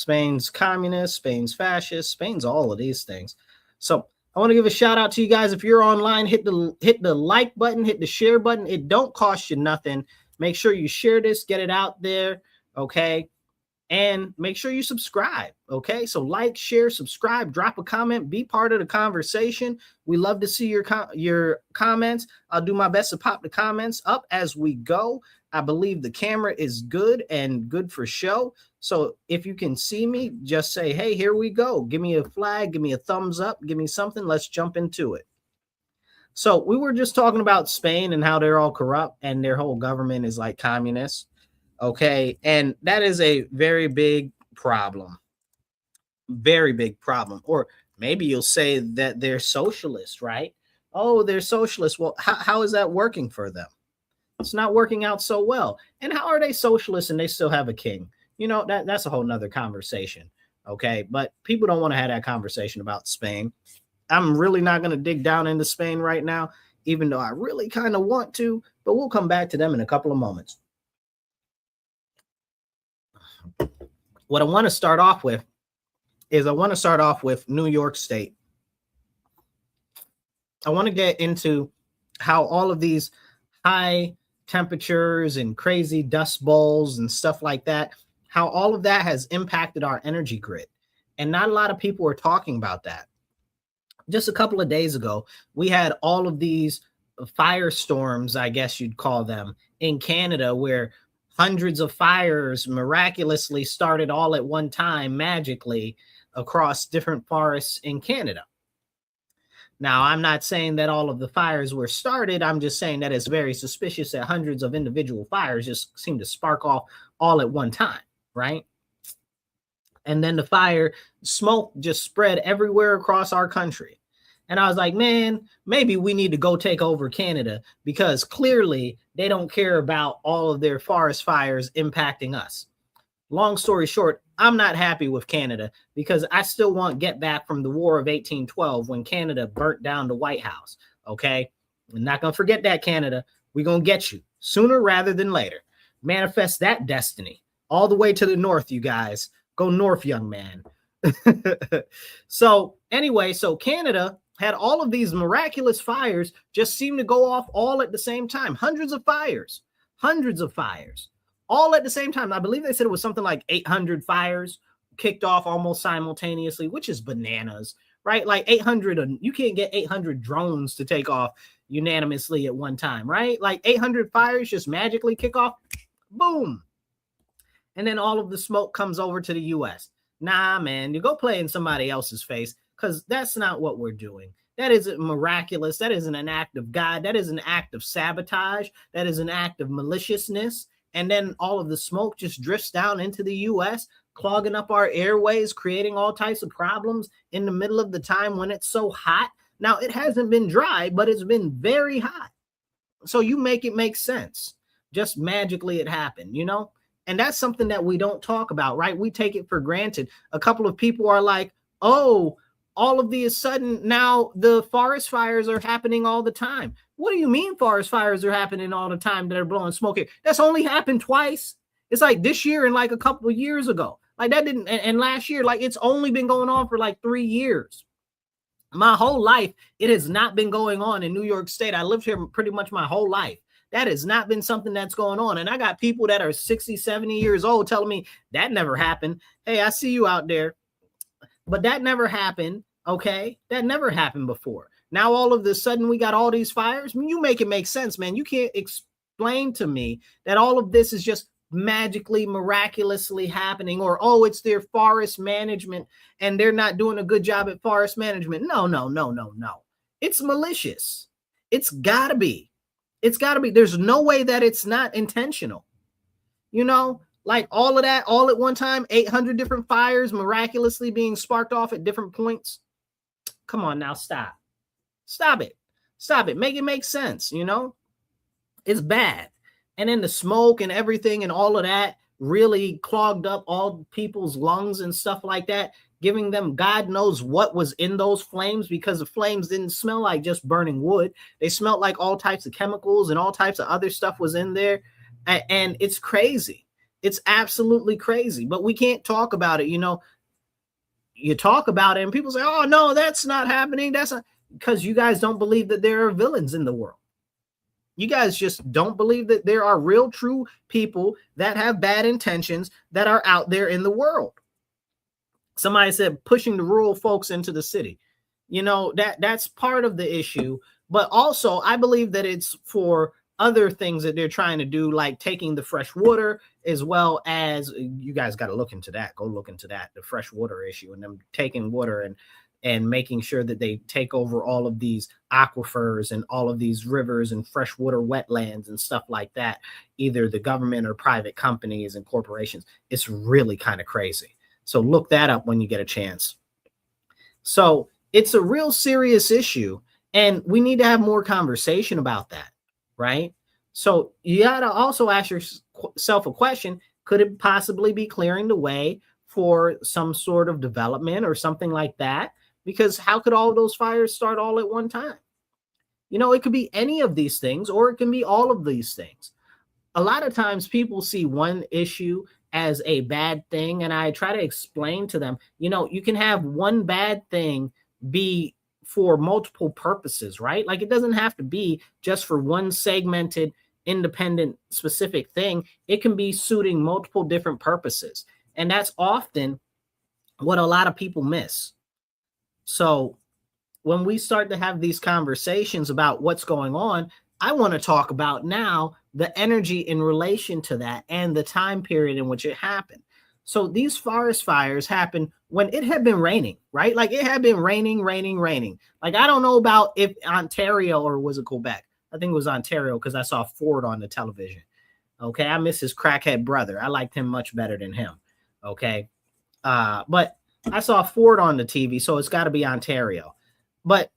Spain's communist, Spain's fascist, Spain's all of these things. So I want to give a shout out to you guys. If you're online, hit the like button, hit the share button. It don't cost you nothing. Make sure you share this, get it out there, okay? And make sure you subscribe, okay? So like, share, subscribe, drop a comment, be part of the conversation. We love to see your comments. I'll do my best to pop the comments up as we go. I believe the camera is good and good for show. So if you can see me, just say, hey, here we go. Give me a flag, give me a thumbs up, give me something. Let's jump into it. So we were just talking about Spain and how they're all corrupt and their whole government is like communist. Okay, and that is a very big problem. Very big problem. Or maybe you'll say that they're socialists, right? Oh, they're socialists. Well, how is that working for them? It's not working out so well. And how are they socialists and they still have a king? You know, that's a whole nother conversation. Okay, but people don't want to have that conversation about Spain. I'm really not going to dig down into Spain right now, even though I really kind of want to, but we'll come back to them in a couple of moments. What I want to start off with is New York State. I want to get into how all of these high temperatures and crazy dust bowls and stuff like that, how all of that has impacted our energy grid. And not a lot of people are talking about that. Just a couple of days ago, we had all of these firestorms, I guess you'd call them, in Canada, where hundreds of fires miraculously started all at one time, magically, across different forests in Canada. Now, I'm not saying that all of the fires were started. I'm just saying that it's very suspicious that hundreds of individual fires just seem to spark off all at one time, right? And then the fire smoke just spread everywhere across our country. And I was like, man, maybe we need to go take over Canada because clearly they don't care about all of their forest fires impacting us. Long story short, I'm not happy with Canada because I still want get back from the War of 1812 when Canada burnt down the White House. Okay, we're not going to forget that, Canada. We're going to get you sooner rather than later. Manifest that destiny all the way to the north, you guys. Go north, young man. So anyway, so Canada had all of these miraculous fires just seem to go off all at the same time. Hundreds of fires, all at the same time. I believe they said it was something like 800 fires kicked off almost simultaneously, which is bananas, right? Like 800, you can't get 800 drones to take off unanimously at one time, right? Like 800 fires just magically kick off, boom. And then all of the smoke comes over to the U.S. Nah, man, you go play in somebody else's face because that's not what we're doing. That isn't miraculous. That isn't an act of God. That is an act of sabotage. That is an act of maliciousness. And then all of the smoke just drifts down into the U.S., clogging up our airways, creating all types of problems in the middle of the time when it's so hot. Now, it hasn't been dry, but it's been very hot. So you make it make sense. Just magically it happened, you know? And that's something that we don't talk about, right? We take it for granted. A couple of people are like, oh, all of a sudden now the forest fires are happening all the time. What do you mean forest fires are happening all the time that are blowing smoke here? That's only happened twice. It's like this year and like a couple of years ago. Like that didn't, and last year, like it's only been going on for like 3 years. My whole life, it has not been going on in New York State. I lived here pretty much my whole life. That has not been something that's going on. And I got people that are 60, 70 years old telling me that never happened. Hey, I see you out there. But that never happened, okay? That never happened before. Now, all of a sudden, we got all these fires. I mean, you make it make sense, man. You can't explain to me that all of this is just magically, miraculously happening, or, oh, it's their forest management, and they're not doing a good job at forest management. No. It's malicious. It's got to be. It's got to be. There's no way that it's not intentional. You know? Like all of that, all at one time, 800 different fires miraculously being sparked off at different points. Come on now, stop. Stop it. Stop it. Make it make sense, you know? It's bad. And then the smoke and everything and all of that really clogged up all people's lungs and stuff like that, giving them God knows what was in those flames because the flames didn't smell like just burning wood. They smelled like all types of chemicals and all types of other stuff was in there. And it's crazy. It's absolutely crazy, but we can't talk about it. You talk about it and people say, oh, no, that's not happening. That's not, because you guys don't believe that there are villains in the world. You guys just don't believe that there are real, true people that have bad intentions that are out there in the world. Somebody said pushing the rural folks into the city. That's part of the issue. But also, I believe that it's for other things that they're trying to do, like taking the fresh water, as well as, you guys got to look into that. Go look into that, the fresh water issue, and them taking water and making sure that they take over all of these aquifers and all of these rivers and freshwater wetlands and stuff like that, either the government or private companies and corporations. It's really kind of crazy. So look that up when you get a chance. So it's a real serious issue, and we need to have more conversation about that, right? So you got to also ask yourself a question. Could it possibly be clearing the way for some sort of development or something like that? Because how could all those fires start all at one time? It could be any of these things, or it can be all of these things. A lot of times people see one issue as a bad thing, and I try to explain to them, you can have one bad thing be for multiple purposes, right? Like, it doesn't have to be just for one segmented, independent, specific thing. It can be suiting multiple different purposes. And that's often what a lot of people miss. So when we start to have these conversations about what's going on, I want to talk about now the energy in relation to that and the time period in which it happened. So these forest fires happened when it had been raining, right? Like, it had been raining. Like, I don't know about if Ontario, or was it Quebec? I think it was Ontario, because I saw Ford on the television. Okay, I miss his crackhead brother. I liked him much better than him. Okay, but I saw Ford on the TV, so it's got to be Ontario. But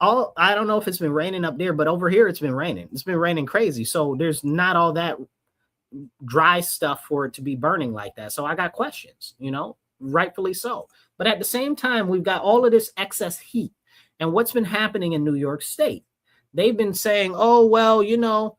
I don't know if it's been raining up there, but over here it's been raining. It's been raining crazy. So there's not all that dry stuff for it to be burning like that. So I got questions, rightfully so. But at the same time, we've got all of this excess heat. And what's been happening in New York State? They've been saying, oh, well,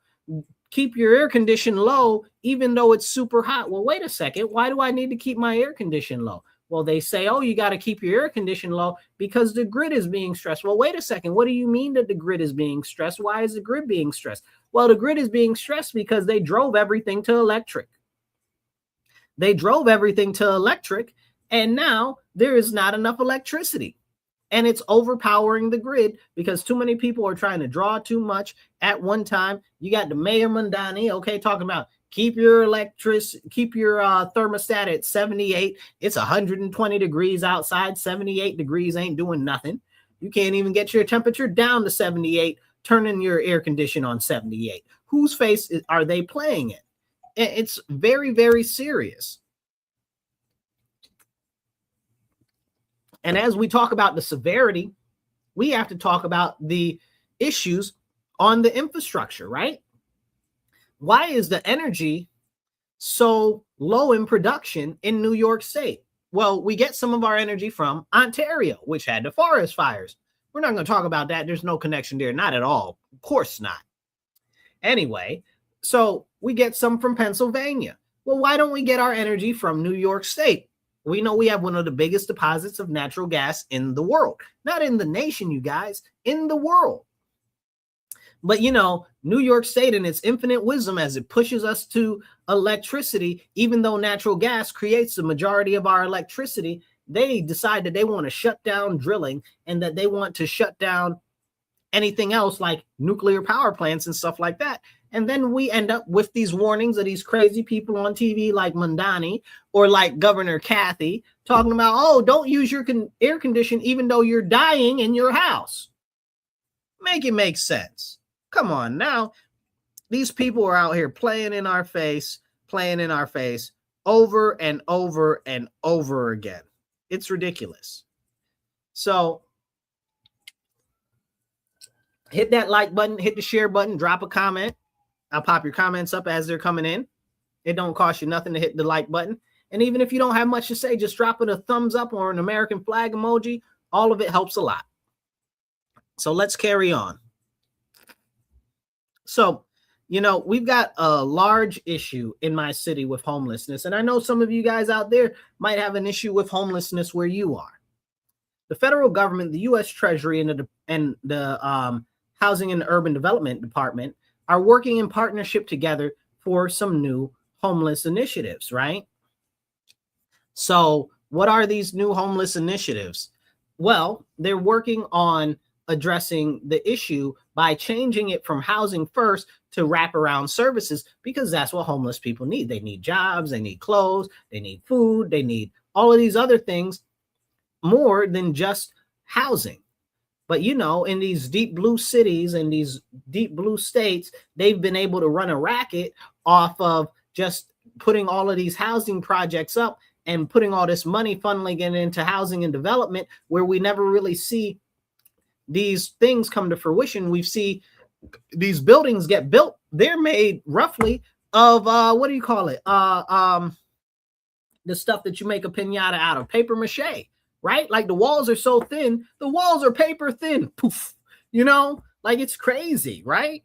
keep your air condition low, even though it's super hot. Well, wait a second. Why do I need to keep my air condition low? Well, they say, oh, you got to keep your air condition low because the grid is being stressed. Well, wait a second. What do you mean that the grid is being stressed? Why is the grid being stressed? Well, the grid is being stressed because they drove everything to electric. And now there is not enough electricity. And it's overpowering the grid because too many people are trying to draw too much at one time. You got the Mayor Mondani, talking about keep your thermostat at 78. It's 120 degrees outside. 78 degrees ain't doing nothing. You can't even get your temperature down to 78, turning your air condition on 78. Whose face are they playing it? It's very, very serious. And as we talk about the severity, we have to talk about the issues on the infrastructure, right? Why is the energy so low in production in New York State? Well, we get some of our energy from Ontario, which had the forest fires. We're not going to talk about that. There's no connection there. Not at all. Of course not. Anyway, so we get some from Pennsylvania. Well, why don't we get our energy from New York State? We know we have one of the biggest deposits of natural gas in the world. Not in the nation, you guys, in the world. But, New York State, in its infinite wisdom, as it pushes us to electricity, even though natural gas creates the majority of our electricity, they decide that they want to shut down drilling and that they want to shut down anything else like nuclear power plants and stuff like that. And then we end up with these warnings of these crazy people on TV like Mondani or like Governor Kathy talking about, oh, don't use your air condition even though you're dying in your house. Make it make sense. Come on now. These people are out here playing in our face over and over and over again. It's ridiculous. So hit that like button, hit the share button, drop a comment. I'll pop your comments up as they're coming in. It don't cost you nothing to hit the like button. And even if you don't have much to say, just drop it a thumbs up or an American flag emoji. All of it helps a lot. So let's carry on. So You know, we've got a large issue in my city with homelessness. And I know some of you guys out there might have an issue with homelessness where you are. The federal government, the U.S. Treasury, and the Housing and Urban Development Department are working in partnership together for some new homeless initiatives, right? So, what are these new homeless initiatives? Well, they're working on addressing the issue by changing it from housing first to wraparound services, because that's what homeless people need. They need jobs, they need clothes, they need food, they need all of these other things more than just housing. But you know, in these deep blue cities and these deep blue states, they've been able to run a racket off of just putting all of these housing projects up and putting all this money funneling it into housing and development, where we never really see these things come to fruition. We see these buildings get built. They're made roughly of what do you call it? The stuff that you make a piñata out of, paper mache, right? Like the walls are so thin, the walls are paper thin. Poof, you know, like it's crazy, right?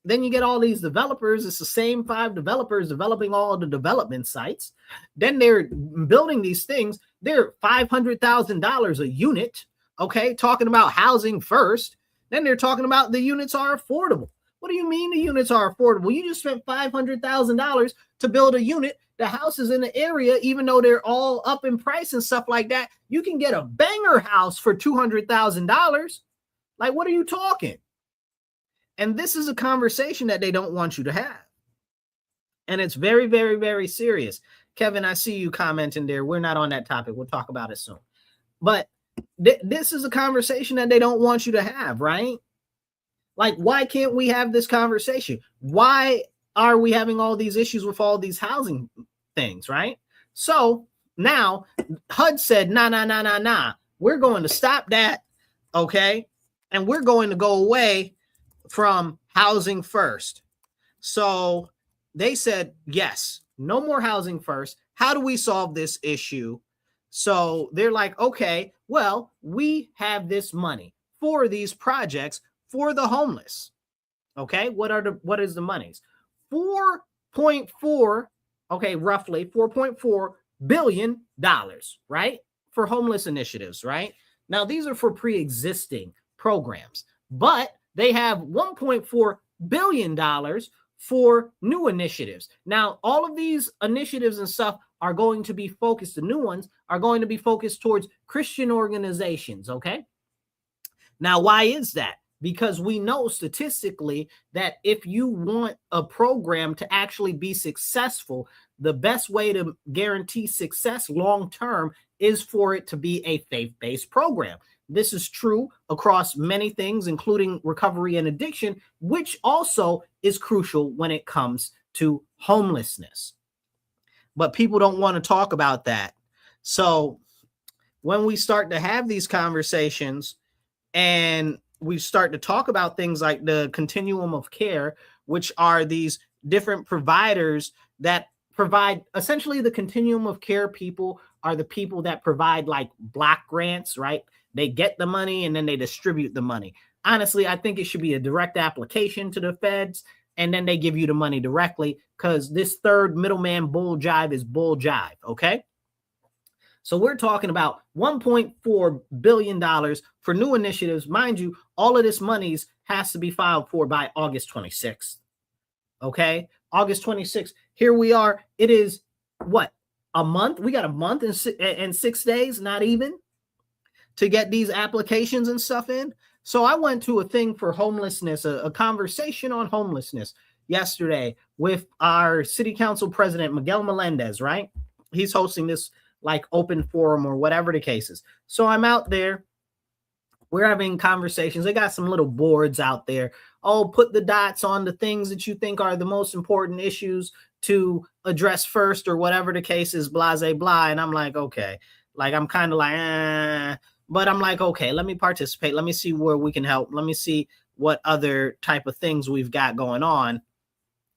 Then you get all these developers. It's the same 5 developers developing all the development sites. Then they're building these things. They're $500,000 a unit. Okay, talking about housing first. Then they're talking about the units are affordable. What do you mean the units are affordable? You just spent $500,000 to build a unit. The houses in the area, even though they're all up in price and stuff like that, you can get a banger house for $200,000. Like, what are you talking? And this is a conversation that they don't want you to have. And it's very, very, very serious. Kevin, I see you commenting there. We're not on that topic. We'll talk about it soon. But this is a conversation that they don't want you to have, right? Like, why can't we have this conversation? Why are we having all these issues with all these housing things, right? So now HUD said, nah. We're going to stop that, okay? And we're going to go away from housing first. So they said, yes, no more housing first. How do we solve this issue? So they're like, okay, well, we have this money for these projects for the homeless. Okay, what is the monies? 4.4, okay, roughly $4.4 billion, right? For homeless initiatives, right? Now, these are for pre-existing programs, but they have $1.4 billion for new initiatives. Now, all of these initiatives and stuff are going to be focused, the new ones are going to be focused towards Christian organizations, okay? Now, why is that? Because we know statistically that if you want a program to actually be successful, the best way to guarantee success long-term is for it to be a faith-based program. This is true across many things, including recovery and addiction, which also is crucial when it comes to homelessness. But people don't want to talk about that. So when we start to have these conversations and we start to talk about things like the continuum of care, which are these different providers that provide essentially the continuum of care, people are the people that provide like block grants, right? They get the money and then they distribute the money. Honestly, I think it should be a direct application to the feds and then they give you the money directly, because this third middleman bull jive is bull jive, okay? So we're talking about $1.4 billion for new initiatives. Mind you, all of this money has to be filed for by August 26th, okay? August 26th. Here we are. It is, what, a month? We got a month and 6 days, not even, to get these applications and stuff in. So I went to a thing for homelessness, a conversation on homelessness yesterday with our city council president, Miguel Melendez, right? He's hosting this like open forum or whatever the case is. So I'm out there. We're having conversations. They got some little boards out there. Oh, put the dots on the things that you think are the most important issues to address first or whatever the case is, blah, blah, blah. And I'm like, okay. Like, I'm kind of like, but I'm like, okay, let me participate. Let me see where we can help. Let me see what other type of things we've got going on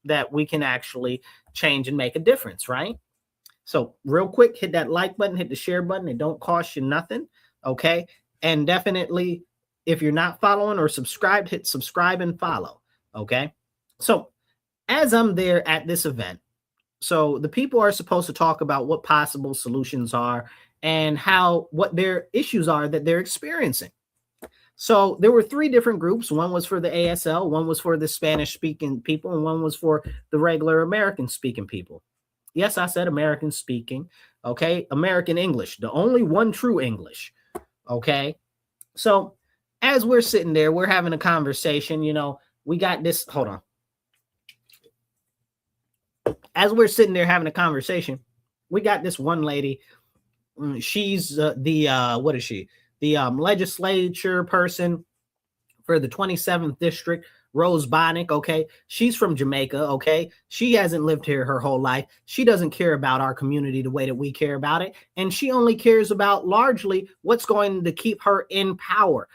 that we can actually change and make a difference, right? So real quick, hit that like button, hit the share button. It don't cost you nothing, okay? And definitely, if you're not following or subscribed, hit subscribe and follow, okay? So as I'm there at this event, so the people are supposed to talk about what possible solutions are and what their issues are that they're experiencing. So there were three different groups. One was for the ASL, one was for the Spanish speaking people, and one was for the regular American speaking people. Yes, I said American speaking. Okay. American English, the only one true English. Okay. So as we're sitting there, we're having a conversation, we got this. Hold on. As we're sitting there having a conversation, we got this one lady. She's what is she? The legislature person for the 27th district, Rose Bonnick. Okay. She's from Jamaica. Okay. She hasn't lived here her whole life. She doesn't care about our community the way that we care about it. And she only cares about largely what's going to keep her in power.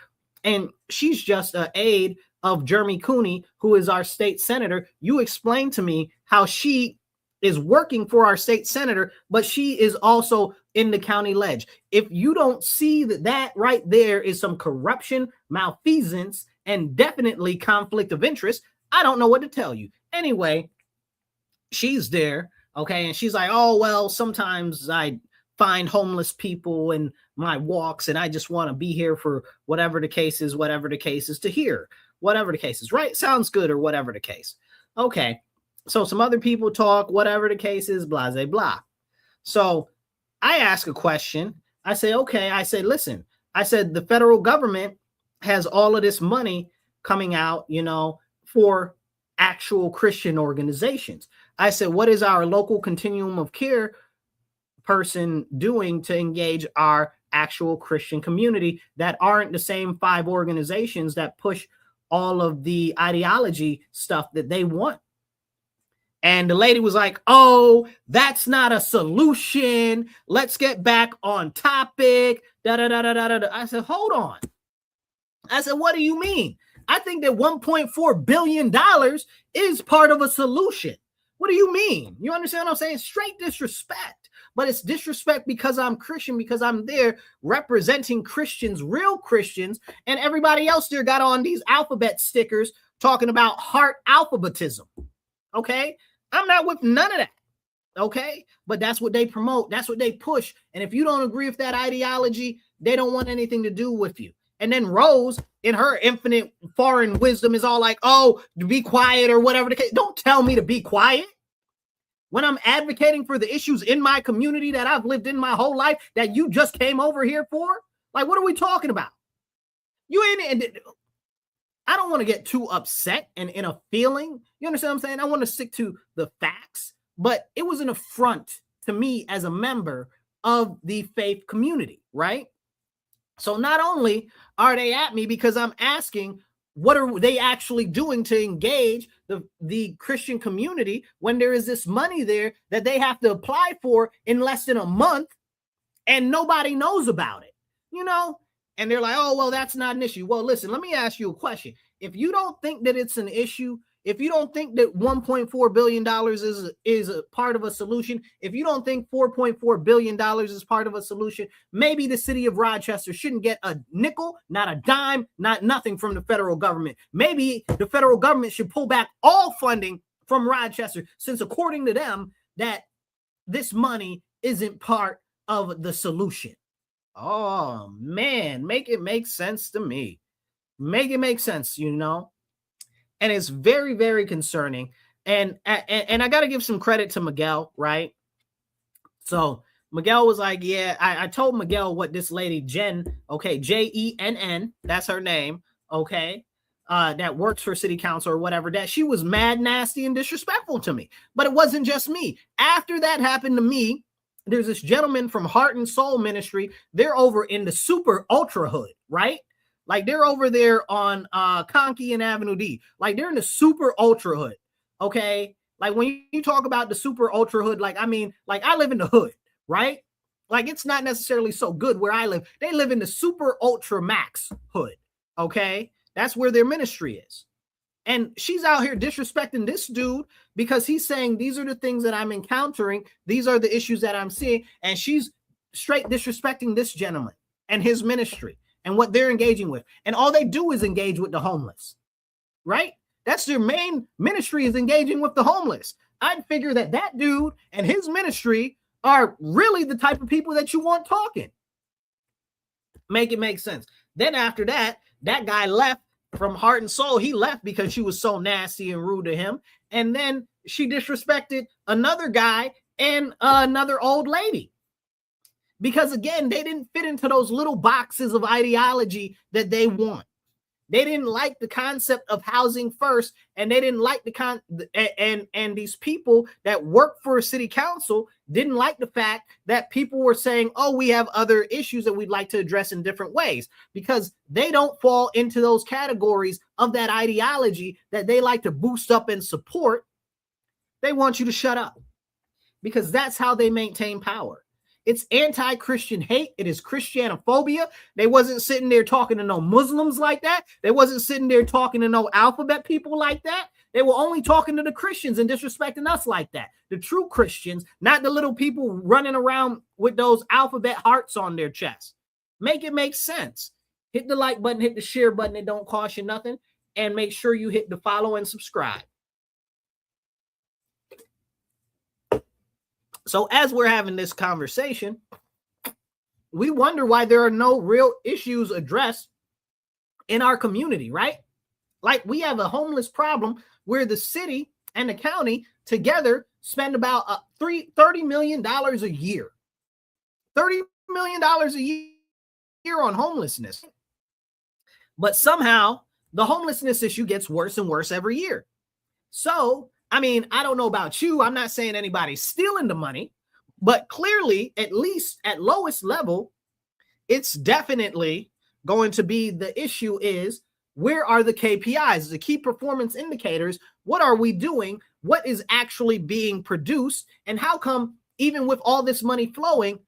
And she's just an aide of Jeremy Cooney, who is our state senator. You explained to me how she is working for our state senator, but she is also in the county ledge. If you don't see that right there is some corruption, malfeasance, and definitely conflict of interest, I don't know what to tell you. Anyway, she's there, okay, and she's like, oh, well, sometimes I find homeless people in my walks, and I just want to be here for whatever the case is to hear, whatever the case is, right? Sounds good, or whatever the case. Okay. So some other people talk, whatever the case is, blah, blah, blah. So I ask a question. I say, okay. I said, listen, I said, the federal government has all of this money coming out, for actual Christian organizations. I said, what is our local continuum of care person doing to engage our actual Christian community that aren't the same 5 organizations that push all of the ideology stuff that they want? And the lady was like, oh, that's not a solution. Let's get back on topic. Da, da, da, da, da, da. I said, hold on. I said, what do you mean? I think that $1.4 billion is part of a solution. What do you mean? You understand what I'm saying? Straight disrespect. But it's disrespect because I'm Christian, because I'm there representing Christians, real Christians, and everybody else there got on these alphabet stickers talking about heart alphabetism. Okay? I'm not with none of that. Okay? But that's what they promote. That's what they push. And if you don't agree with that ideology, they don't want anything to do with you. And then Rose, in her infinite foreign wisdom, is all like, oh, to be quiet or whatever the case. Don't tell me to be quiet when I'm advocating for the issues in my community that I've lived in my whole life that you just came over here for. Like, what are we talking about? You ain't. I don't want to get too upset and in a feeling. You understand what I'm saying? I want to stick to the facts, but it was an affront to me as a member of the faith community, right? So not only are they at me because I'm asking, what are they actually doing to engage the Christian community when there is this money there that they have to apply for in less than a month and nobody knows about it, And they're like, oh, well, that's not an issue. Well, listen, let me ask you a question. If you don't think that it's an issue, if you don't think that $1.4 billion is a part of a solution, if you don't think $4.4 billion is part of a solution, maybe the city of Rochester shouldn't get a nickel, not a dime, not nothing from the federal government. Maybe the federal government should pull back all funding from Rochester, since according to them, that this money isn't part of the solution. Oh, man, make it make sense to me. Make it make sense, And it's very, very concerning. And I got to give some credit to Miguel, right? So Miguel was like, yeah, I told Miguel what this lady, Jen, okay, Jenn, that's her name, okay, that works for city council or whatever, that she was mad, nasty, and disrespectful to me. But it wasn't just me. After that happened to me, there's this gentleman from Heart and Soul Ministry. They're over in the super ultra hood, right? Like they're over there on Conkey and Avenue D. Like they're in the super ultra hood. Okay. Like when you talk about the super ultra hood, like, I mean, like I live in the hood, right? Like it's not necessarily so good where I live. They live in the super ultra max hood. Okay. That's where their ministry is. And she's out here disrespecting this dude because he's saying, these are the things that I'm encountering. These are the issues that I'm seeing. And she's straight disrespecting this gentleman and his ministry and what they're engaging with. And all they do is engage with the homeless, right? That's their main ministry, is engaging with the homeless. I'd figure that dude and his ministry are really the type of people that you want talking. Make it make sense. Then after that, that guy left from heart and soul. He left because she was so nasty and rude to him. And then she disrespected another guy and another old lady. Because again, they didn't fit into those little boxes of ideology that they want. They didn't like the concept of housing first, and they didn't like and these people that work for a city council didn't like the fact that people were saying, oh, we have other issues that we'd like to address in different ways, because they don't fall into those categories of that ideology that they like to boost up and support. They want you to shut up, because that's how they maintain power. It's anti-Christian hate. It is Christianophobia. They wasn't sitting there talking to no Muslims like that. They wasn't sitting there talking to no alphabet people like that. They were only talking to the Christians and disrespecting us like that. The true Christians, not the little people running around with those alphabet hearts on their chest. Make it make sense. Hit the like button, hit the share button. It don't cost you nothing. And make sure you hit the follow and subscribe. So as we're having this conversation, we wonder why there are no real issues addressed in our community, right? Like, we have a homeless problem where the city and the county together spend about $30 million a year. $30 million a year on homelessness. But somehow the homelessness issue gets worse and worse every year. So I mean, I don't know about you. I'm not saying anybody's stealing the money, but clearly, at least at lowest level, it's definitely going to be the issue is, where are the KPIs, the key performance indicators? What are we doing? What is actually being produced? And how come even with all this money flowing,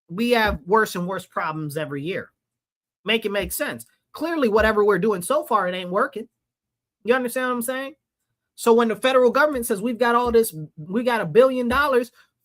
we have worse and worse problems every year? Make it make sense. Clearly, whatever we're doing so far, it ain't working. You understand what I'm saying? So when the federal government says we've got all this, we got $1 billion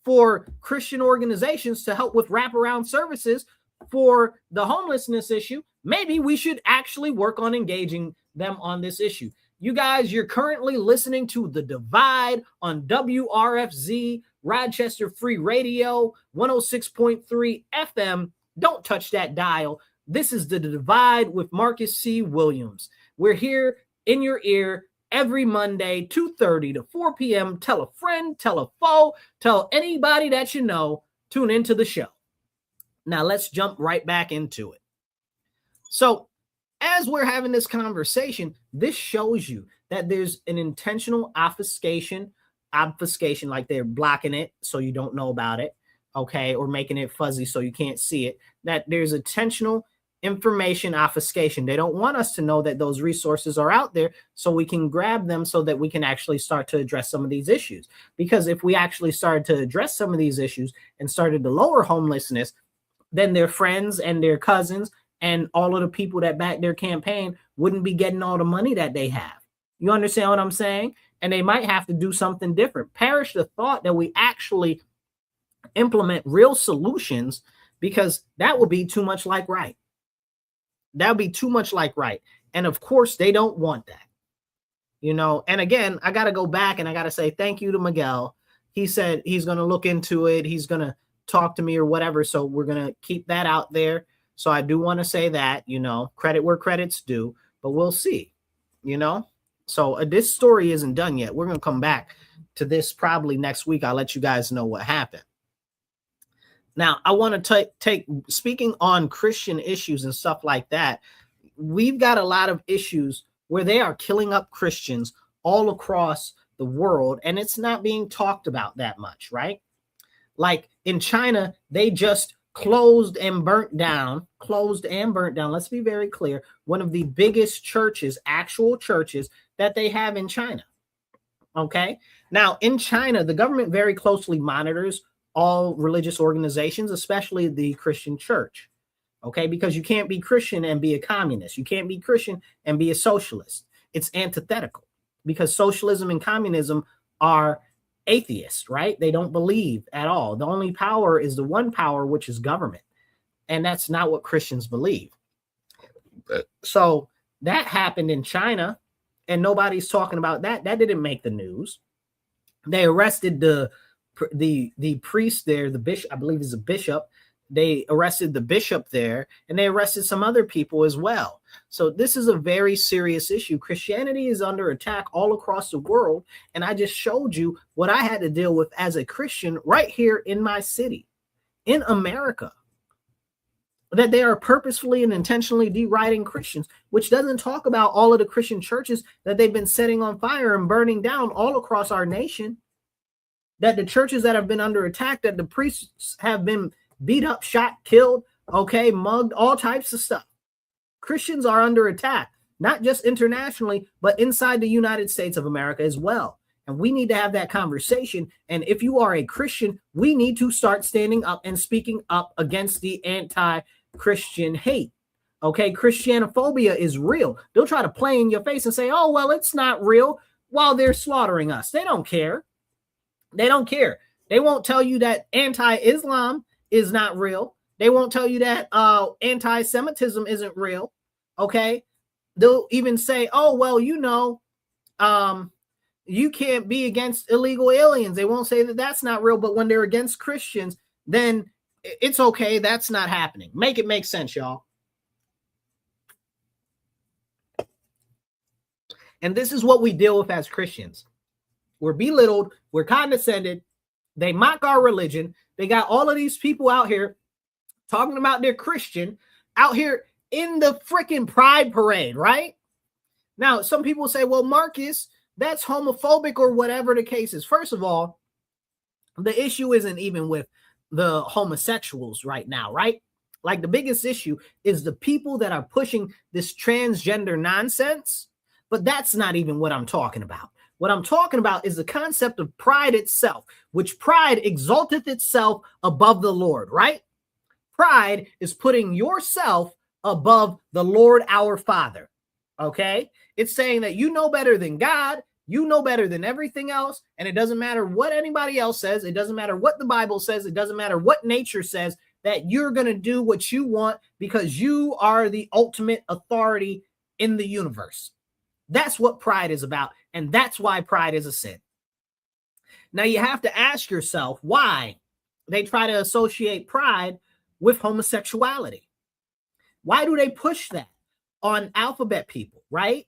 for Christian organizations to help with wraparound services for the homelessness issue, maybe we should actually work on engaging them on this issue. You guys, you're currently listening to The Divide on WRFZ, Rochester Free Radio, 106.3 FM. Don't touch that dial. This is The Divide with Marcus C. Williams. We're here in your ear every Monday, 2:30 to 4 p.m. Tell a friend, tell a foe, tell anybody that you know, tune into the show. Now let's jump right back into it. So as we're having this conversation, this shows you that there's an intentional obfuscation, like they're blocking it so you don't know about it, okay, or making it fuzzy so you can't see it, that there's intentional information obfuscation. They don't want us to know that those resources are out there so we can grab them so that we can actually start to address some of these issues. Because if we actually started to address some of these issues and started to lower homelessness, then their friends and their cousins and all of the people that back their campaign wouldn't be getting all the money that they have. You understand what I'm saying? And they might have to do something different. Perish the thought that we actually implement real solutions, because that would be too much like right. That would be too much like right. And of course, they don't want that. You know, and again, I got to go back and I got to say thank you to Miguel. He said he's going to look into it. He's going to talk to me or whatever. So we're going to keep that out there. So I do want to say that, you know, credit where credit's due, but we'll see, you know. So this story isn't done yet. We're going to come back to this probably next week. I'll let you guys know what happened. Now, I want to take speaking on Christian issues and stuff like that. We've got a lot of issues where they are killing up Christians all across the world, and it's not being talked about that much, right? Like in China, they just closed and burnt down. Let's be very clear. One of the biggest churches, actual churches that they have in China. Okay. Now in China, the government very closely monitors all religious organizations, especially the Christian church. Okay. Because you can't be Christian and be a communist. You can't be Christian and be a socialist. It's antithetical, because socialism and communism are atheists, right? They don't believe at all. The only power is the one power, which is government. And that's not what Christians believe. So that happened in China. and nobody's talking about that. That didn't make the news. They arrested the priest there, the bishop, I believe is a bishop. They arrested the bishop there, and they arrested some other people as well. So this is a very serious issue. Christianity is under attack all across the world, and I just showed you what I had to deal with as a Christian right here in my city, in America, that they are purposefully and intentionally deriding Christians, which doesn't talk about all of the Christian churches that they've been setting on fire and burning down all across our nation, that the churches that have been under attack, that the priests have been beat up, shot, killed, okay, mugged, all types of stuff. Christians are under attack, not just internationally, but inside the United States of America as well. And we need to have that conversation. And if you are a Christian, we need to start standing up and speaking up against the anti-Christian hate. Okay, Christianophobia is real. They'll try to play in your face and say, oh, well, it's not real, while they're slaughtering us. They don't care. They don't care. They won't tell you that anti-Islam is not real. They won't tell you that anti-Semitism isn't real. Okay. They'll even say, oh, well, you know, you can't be against illegal aliens. They won't say that that's not real. But when they're against Christians, then it's okay. That's not happening. Make it make sense, y'all. And this is what we deal with as Christians. We're belittled. We're condescended. They mock our religion. They got all of these people out here talking about they're Christian out here in the freaking pride parade, right? Now, some people say, well, Marcus, that's homophobic or whatever the case is. First of all, the issue isn't even with the homosexuals right now, right? Like the biggest issue is the people that are pushing this transgender nonsense, but that's not even what I'm talking about. What I'm talking about is the concept of pride itself, which pride exalteth itself above the Lord, right? Pride is putting yourself above the Lord our Father, okay? It's saying that you know better than God, you know better than everything else, and it doesn't matter what anybody else says, it doesn't matter what the Bible says, it doesn't matter what nature says, that you're going to do what you want because you are the ultimate authority in the universe. That's what pride is about. And that's why pride is a sin. Now you have to ask yourself why they try to associate pride with homosexuality. Why do they push that on alphabet people, right?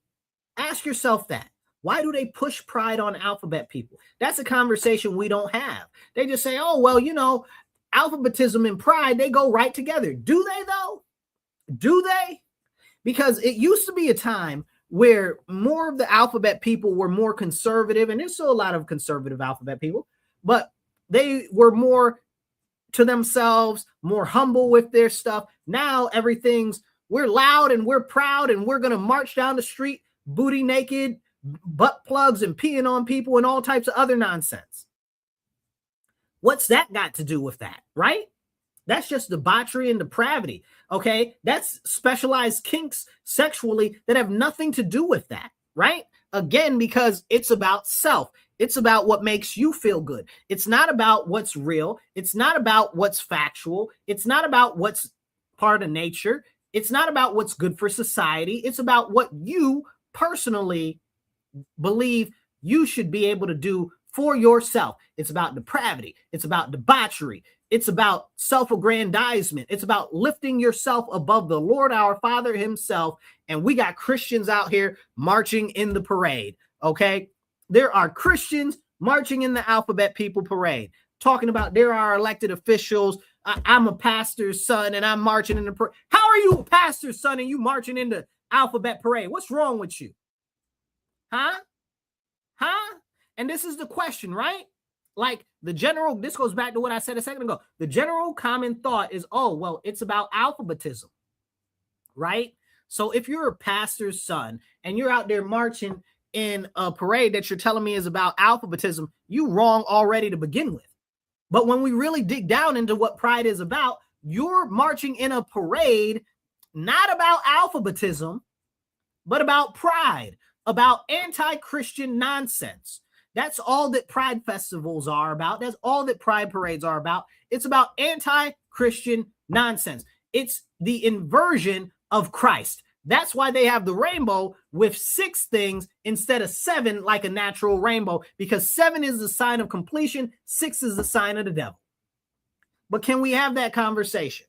Ask yourself that. Why do they push pride on alphabet people? That's a conversation we don't have. They just say, oh, well, you know, alphabetism and pride, they go right together. Do they though? Do they? Because it used to be a time where more of the alphabet people were more conservative, and there's still a lot of conservative alphabet people, but they were more to themselves, more humble with their stuff. Now everything's, we're loud and we're proud and we're going to march down the street, booty naked, butt plugs and peeing on people and all types of other nonsense. What's that got to do with that, right? That's just debauchery and depravity, okay? That's specialized kinks sexually that have nothing to do with that, right? Again, because it's about self. It's about what makes you feel good. It's not about what's real. It's not about what's factual. It's not about what's part of nature. It's not about what's good for society. It's about what you personally believe you should be able to do for yourself. It's about depravity. It's about debauchery. It's about self-aggrandizement. It's about lifting yourself above the Lord our Father himself. And we got Christians out here marching in the parade, okay? There are Christians marching in the alphabet people parade, talking about there are elected officials. I'm a pastor's son and I'm marching in the parade. How are you a pastor's son and you marching in the alphabet parade? What's wrong with you? Huh? And this is the question, right? Like the general, this goes back to what I said a second ago. The general common thought is, oh, well, it's about alphabetism, right? So if you're a pastor's son and you're out there marching in a parade that you're telling me is about alphabetism, you wrong already to begin with. But when we really dig down into what pride is about, you're marching in a parade, not about alphabetism, but about pride, about anti-Christian nonsense. That's all that pride festivals are about. That's all that pride parades are about. It's about anti-Christian nonsense. It's the inversion of Christ. That's why they have the rainbow with 6 things instead of 7, like a natural rainbow, because 7 is the sign of completion, 6 is the sign of the devil. But can we have that conversation?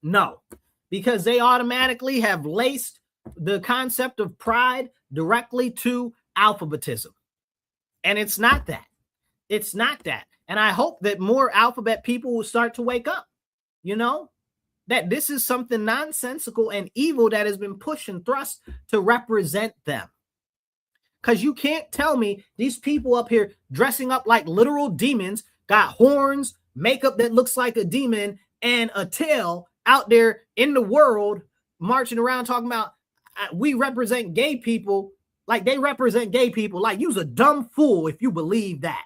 No, because they automatically have laced the concept of pride directly to alphabetism. And it's not that. It's not that. And I hope that more alphabet people will start to wake up, you know, that this is something nonsensical and evil that has been pushed and thrust to represent them. Because you can't tell me these people up here dressing up like literal demons, got horns, makeup that looks like a demon, and a tail out there in the world marching around talking about we represent gay people, like they represent gay people. Like, you's a dumb fool if you believe that.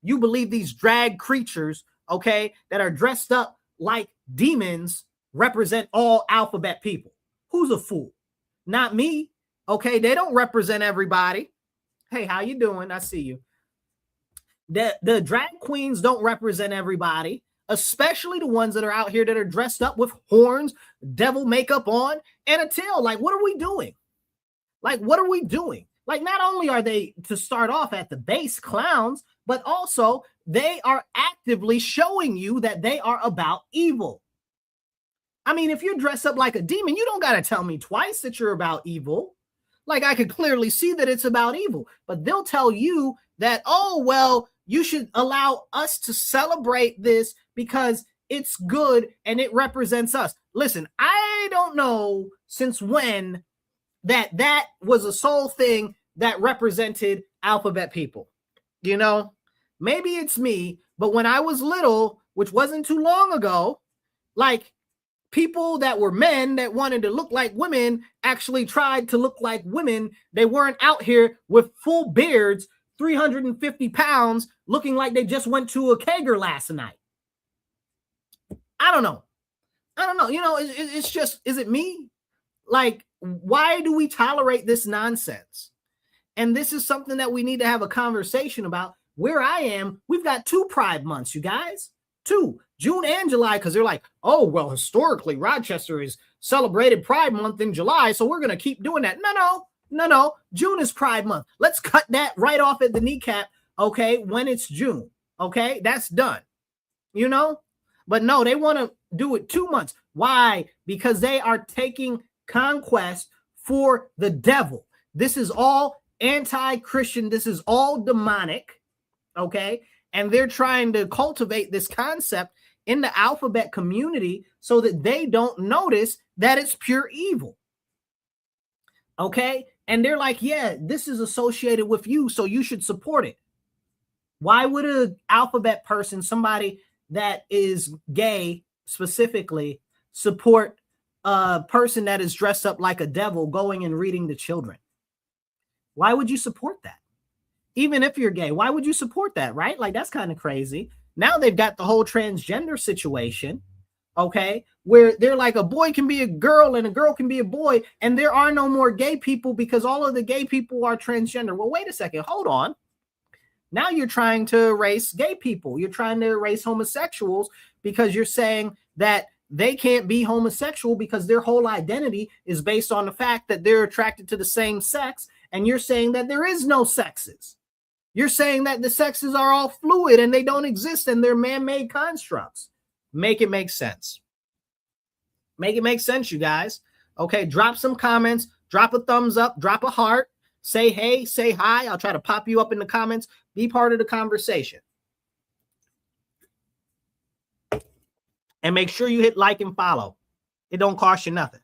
You believe these drag creatures, okay, that are dressed up like demons represent all alphabet people. Who's a fool? Not me. Okay, they don't represent everybody. Hey, how you doing? I see you. The drag queens don't represent everybody, especially the ones that are out here that are dressed up with horns, devil makeup on, and a tail. Like, what are we doing? Like, what are we doing? Like, not only are they, to start off at the base, clowns, but also they are actively showing you that they are about evil. I mean, if you dress up like a demon, you don't got to tell me twice that you're about evil. Like, I could clearly see that it's about evil, but they'll tell you that, oh, well, you should allow us to celebrate this because it's good and it represents us. Listen, I don't know since when that was a sole thing that represented alphabet people. You know, maybe it's me, but when I was little, which wasn't too long ago, like, people that were men that wanted to look like women actually tried to look like women. They weren't out here with full beards, 350 pounds, looking like they just went to a kegger last night. I don't know. You know, it's just, is it me? Like, why do we tolerate this nonsense? And this is something that we need to have a conversation about. Where I am, we've got 2 Pride months, you guys. 2, June and July, because they're like, oh, well, historically, Rochester is celebrated Pride Month in July, so we're going to keep doing that. No. June is Pride Month. Let's cut that right off at the kneecap, okay, when it's June, okay? That's done, you know? But no, they want to do it 2 months. Why? Because they are taking conquest for the devil. This is all anti-Christian. This is all demonic, okay? And they're trying to cultivate this concept in the alphabet community so that they don't notice that it's pure evil. Okay? And they're like, yeah, this is associated with you, so you should support it. Why would an alphabet person, somebody that is gay specifically, support a person that is dressed up like a devil going and reading to children? Why would you support that? Even if you're gay, why would you support that, right? Like, that's kind of crazy. Now they've got the whole transgender situation, okay, where they're like, a boy can be a girl and a girl can be a boy, and there are no more gay people because all of the gay people are transgender. Well, wait a second, hold on. Now you're trying to erase gay people. You're trying to erase homosexuals because you're saying that they can't be homosexual because their whole identity is based on the fact that they're attracted to the same sex, and you're saying that there is no sexes. You're saying that the sexes are all fluid and they don't exist and they're man-made constructs. Make it make sense. Make it make sense, you guys. Okay, drop some comments, drop a thumbs up, drop a heart, say hey, say hi. I'll try to pop you up in the comments. Be part of the conversation. And make sure you hit like and follow. It don't cost you nothing.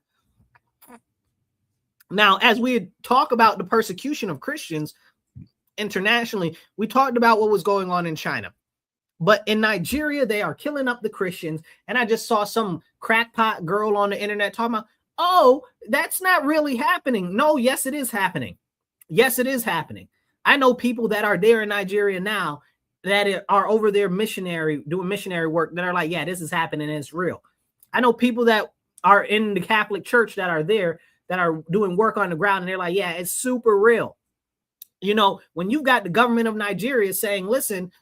Now, as we talk about the persecution of Christians internationally, we talked about what was going on in China. But in Nigeria, they are killing up the Christians. And I just saw some crackpot girl on the internet talking about, oh, that's not really happening. No, yes, it is happening. Yes, it is happening. I know people that are there in Nigeria now that are over there doing missionary work that are like, yeah, this is happening and it's real. I know people that are in the Catholic Church that are there that are doing work on the ground and they're like, yeah, it's super real. You know, when you've got the government of Nigeria saying, listen,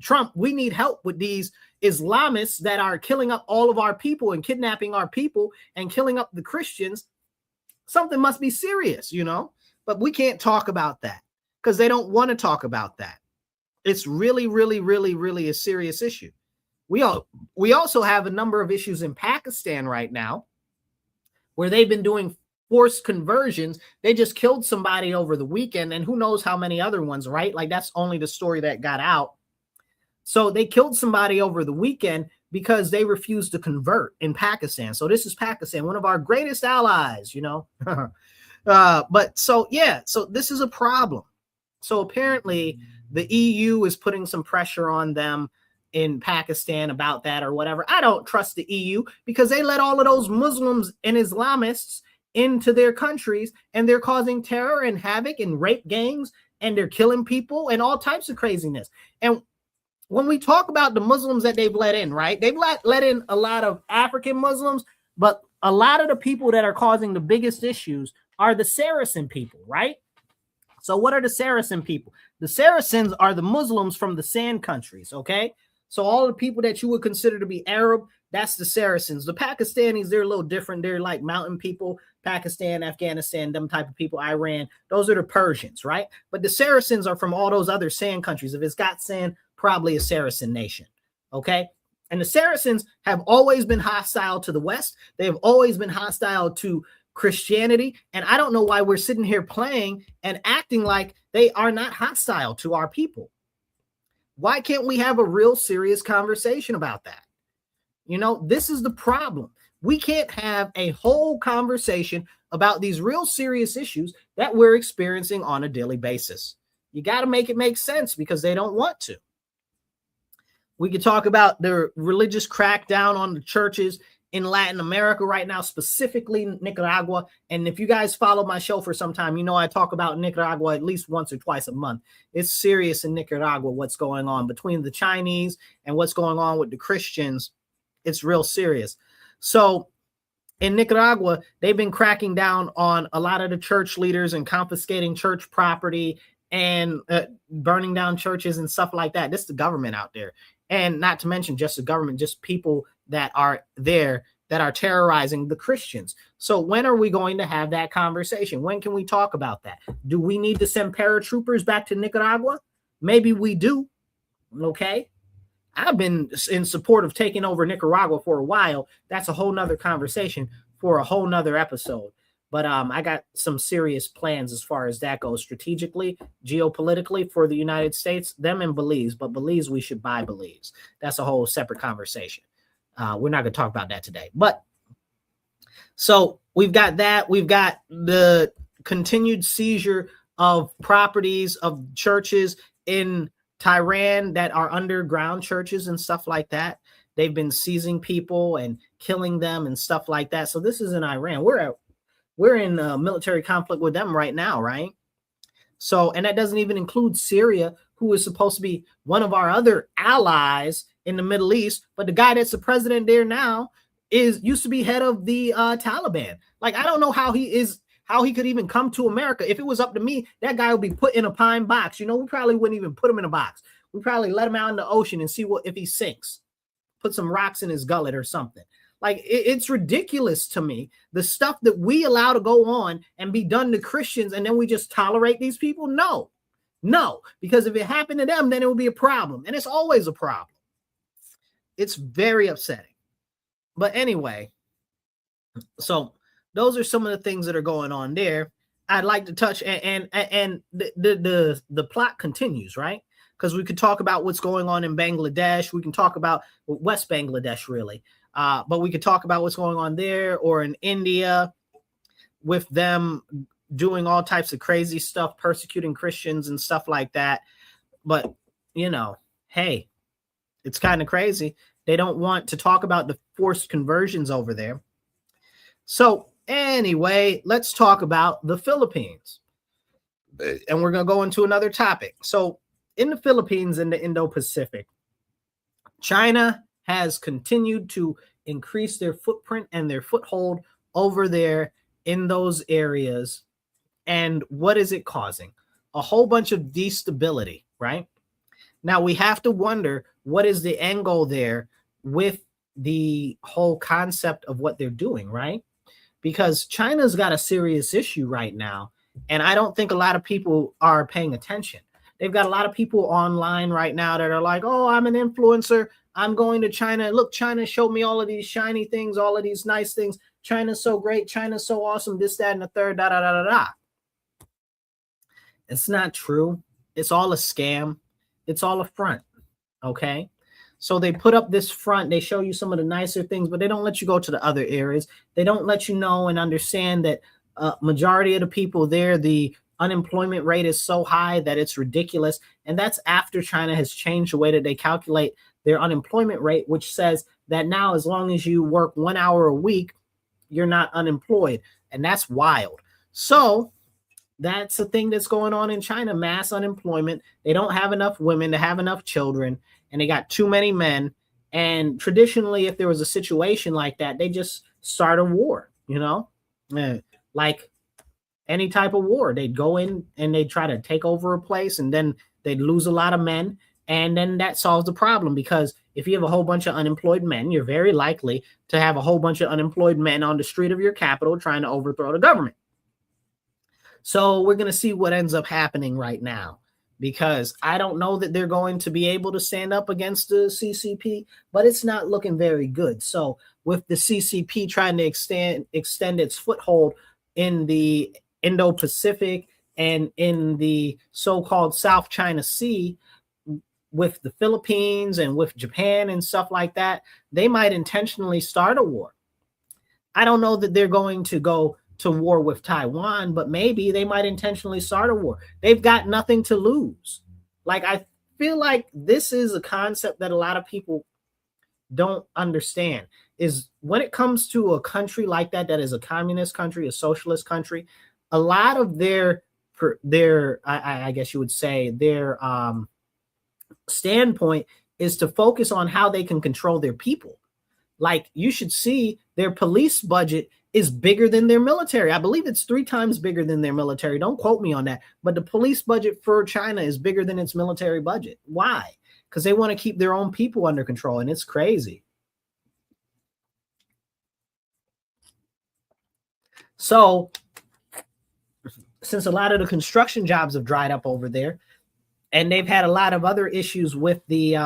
Trump, we need help with these Islamists that are killing up all of our people and kidnapping our people and killing up the Christians, something must be serious, you know? But we can't talk about that because they don't want to talk about that. It's really, really, really, really a serious issue. We also have a number of issues in Pakistan right now where they've been doing forced conversions. They just killed somebody over the weekend, and who knows how many other ones, right? Like, that's only the story that got out. So they killed somebody over the weekend because they refused to convert in Pakistan. So this is Pakistan, one of our greatest allies, you know. But so, yeah, so this is a problem. So apparently the EU is putting some pressure on them in Pakistan about that or whatever. I don't trust the EU because they let all of those Muslims and Islamists into their countries, and they're causing terror and havoc and rape gangs, and they're killing people and all types of craziness. And when we talk about the Muslims that they've let in, right? They've let in a lot of African Muslims, but a lot of the people that are causing the biggest issues are the Saracen people, right? So what are the Saracen people? The Saracens are the Muslims from the Sand countries, okay? So all the people that you would consider to be Arab, that's the Saracens. The Pakistanis, they're a little different. They're like mountain people, Pakistan, Afghanistan, them type of people, Iran. Those are the Persians, right? But the Saracens are from all those other sand countries. If it's got sand, probably a Saracen nation, okay? And the Saracens have always been hostile to the West. They have always been hostile to Christianity. And I don't know why we're sitting here playing and acting like they are not hostile to our people. Why can't we have a real serious conversation about that? You know, this is the problem. We can't have a whole conversation about these real serious issues that we're experiencing on a daily basis. You got to make it make sense because they don't want to. We could talk about the religious crackdown on the churches in Latin America right now, specifically Nicaragua. And if you guys follow my show for some time, you know I talk about Nicaragua at least once or twice a month. It's serious in Nicaragua, what's going on between the Chinese and what's going on with the Christians. It's real serious. So in Nicaragua, they've been cracking down on a lot of the church leaders and confiscating church property and burning down churches and stuff like that. This is the government out there. And not to mention just the government, just people that are there that are terrorizing the Christians. So when are we going to have that conversation? When can we talk about that? Do we need to send paratroopers back to Nicaragua? Maybe we do. Okay. I've been in support of taking over Nicaragua for a while. That's a whole nother conversation for a whole nother episode. But I got some serious plans as far as that goes, strategically, geopolitically for the United States, them and Belize. But Belize, we should buy Belize. That's a whole separate conversation. We're not going to talk about that today. But so we've got that. We've got the continued seizure of properties of churches in Tehran that are underground churches and stuff like that. They've been seizing people and killing them and stuff like that. So this is in Iran. We're in a military conflict with them right now, right? So, and that doesn't even include Syria, who is supposed to be one of our other allies in the Middle East. But the guy that's the president there now used to be head of the Taliban. Like, I don't know how he could even come to America. If it was up to me, that guy would be put in a pine box. You know, we probably wouldn't even put him in a box. We probably let him out in the ocean and see if he sinks. Put some rocks in his gullet or something. Like, it's ridiculous to me, the stuff that we allow to go on and be done to Christians, and then we just tolerate these people. No, because if it happened to them, then it would be a problem. And it's always a problem. It's very upsetting. But anyway, so those are some of the things that are going on there. I'd like to touch, and the plot continues, right? Because we could talk about what's going on in Bangladesh. We can talk about West Bangladesh, really. But we could talk about what's going on there or in India with them doing all types of crazy stuff, persecuting Christians and stuff like that. But, you know, hey, it's kind of crazy. They don't want to talk about the forced conversions over there. So anyway, let's talk about the Philippines. And we're going to go into another topic. So in the Philippines, in the Indo-Pacific, China has continued to increase their footprint and their foothold over there in those areas. And what is it causing? A whole bunch of destability, right? Now we have to wonder, what is the end goal there with the whole concept of what they're doing, right? Because China's got a serious issue right now, and I don't think a lot of people are paying attention. They've got a lot of people online right now that are like, oh, I'm an influencer, I'm going to China. Look, China showed me all of these shiny things, all of these nice things. China's so great, China's so awesome, this, that, and the third, da, da, da, da, da. It's not true. It's all a scam. It's all a front, okay? So they put up this front, they show you some of the nicer things, but they don't let you go to the other areas. They don't let you know and understand that majority of the people there, the unemployment rate is so high that it's ridiculous. And that's after China has changed the way that they calculate their unemployment rate, which says that now as long as you work 1 hour a week, you're not unemployed. And that's wild. So that's the thing that's going on in China, mass unemployment. They don't have enough women to have enough children, and they got too many men. And traditionally, if there was a situation like that, they just start a war, you know, like any type of war. They'd go in and they'd try to take over a place, and then they'd lose a lot of men. And then that solves the problem, because if you have a whole bunch of unemployed men, you're very likely to have a whole bunch of unemployed men on the street of your capital trying to overthrow the government. So we're going to see what ends up happening right now, because I don't know that they're going to be able to stand up against the CCP, but it's not looking very good. So with the CCP trying to extend its foothold in the Indo-Pacific and in the so-called South China Sea, with the Philippines and with Japan and stuff like that, they might intentionally start a war. I don't know that they're going to go to war with Taiwan, but maybe they might intentionally start a war. They've got nothing to lose. Like, I feel like this is a concept that a lot of people don't understand, is when it comes to a country like that, that is a communist country, a socialist country, a lot of their I guess you would say their standpoint is to focus on how they can control their people. Like, you should see their police budget is bigger than their military. I believe it's 3 times bigger than their military. Don't quote me on that. But the police budget for China is bigger than its military budget. Why? Because they want to keep their own people under control, and it's crazy. So since a lot of the construction jobs have dried up over there, and they've had a lot of other issues with the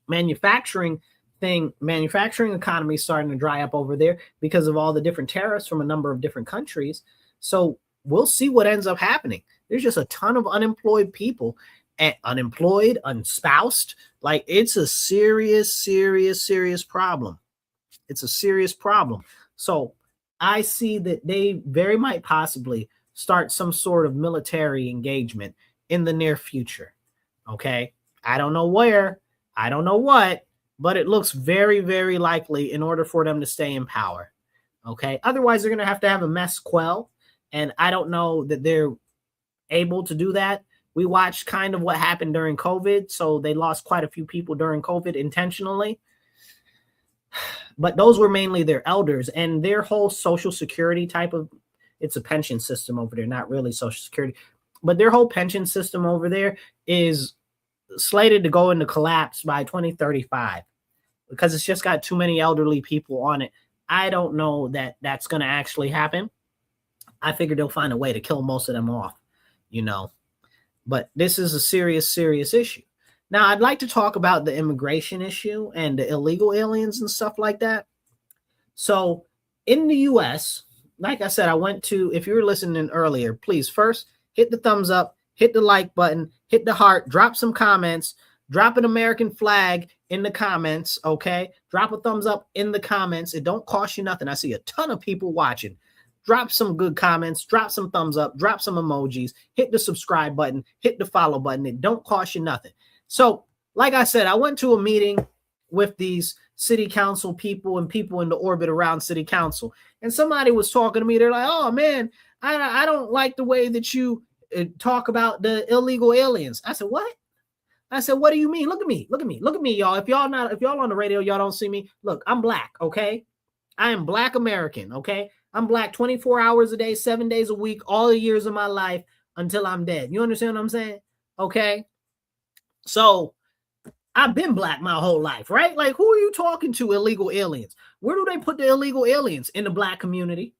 manufacturing economy starting to dry up over there because of all the different tariffs from a number of different countries. So we'll see what ends up happening. There's just a ton of unemployed people, and unemployed, unspoused. Like, it's a serious, serious, serious problem. It's a serious problem. So I see that they very might possibly start some sort of military engagement in the near future. Okay. I don't know where, I don't know what, but it looks very, very likely in order for them to stay in power. Okay. Otherwise, they're going to have a mess quell. And I don't know that they're able to do that. We watched kind of what happened during COVID. So they lost quite a few people during COVID intentionally. But those were mainly their elders, and their whole social security type of, it's a pension system over there, not really social security, but their whole pension system over there is slated to go into collapse by 2035 because it's just got too many elderly people on it. I don't know that that's going to actually happen. I figure they'll find a way to kill most of them off, you know, but this is a serious, serious issue. Now, I'd like to talk about the immigration issue and the illegal aliens and stuff like that. So in the US, like I said, I went to, if you were listening earlier, please first hit the thumbs up, hit the like button, hit the heart, drop some comments, drop an American flag in the comments, okay? Drop a thumbs up in the comments. It don't cost you nothing. I see a ton of people watching. Drop some good comments, drop some thumbs up, drop some emojis, hit the subscribe button, hit the follow button. It don't cost you nothing. So, like I said, I went to a meeting with these city council people and people in the orbit around city council. And somebody was talking to me. They're like, oh, man, I don't like the way that you talk about the illegal aliens. I said, what? I said, what do you mean? Look at me. Look at me. Look at me, y'all. If y'all on the radio, y'all don't see me. Look, I'm black, okay? I am Black American, okay? I'm black 24 hours a day, 7 days a week, all the years of my life until I'm dead. You understand what I'm saying? Okay? So I've been black my whole life, right? Like, who are you talking to, illegal aliens? Where do they put the illegal aliens? In the black community,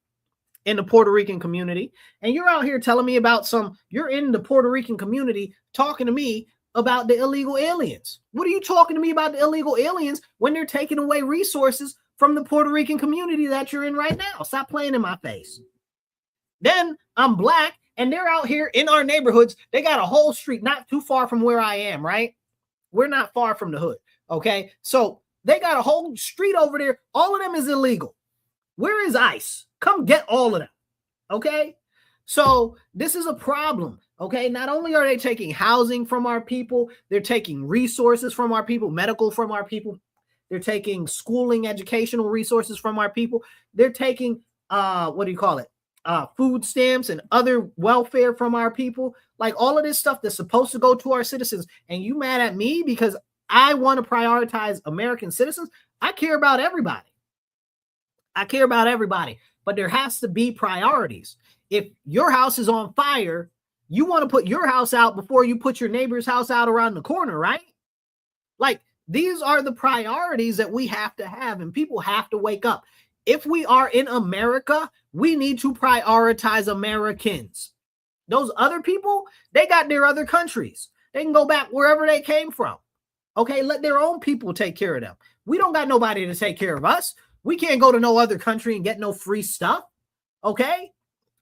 in the Puerto Rican community. And you're out here telling me about you're in the Puerto Rican community talking to me about the illegal aliens. What are you talking to me about the illegal aliens when they're taking away resources from the Puerto Rican community that you're in right now? Stop playing in my face. Then I'm black and they're out here in our neighborhoods. They got a whole street not too far from where I am, right? We're not far from the hood, okay? So they got a whole street over there. All of them is illegal. Where is ICE? Come get all of them, okay? So this is a problem, okay? Not only are they taking housing from our people, they're taking resources from our people, medical from our people. They're taking schooling, educational resources from our people. They're taking, food stamps and other welfare from our people. Like all of this stuff that's supposed to go to our citizens. And you mad at me because I want to prioritize American citizens? I care about everybody. But there has to be priorities. If your house is on fire, you want to put your house out before you put your neighbor's house out around the corner, right? Like, these are the priorities that we have to have, and people have to wake up. If we are in America, we need to prioritize Americans. Those other people, they got their other countries. They can go back wherever they came from. Okay, let their own people take care of them. We don't got nobody to take care of us. We can't go to no other country and get no free stuff. Okay,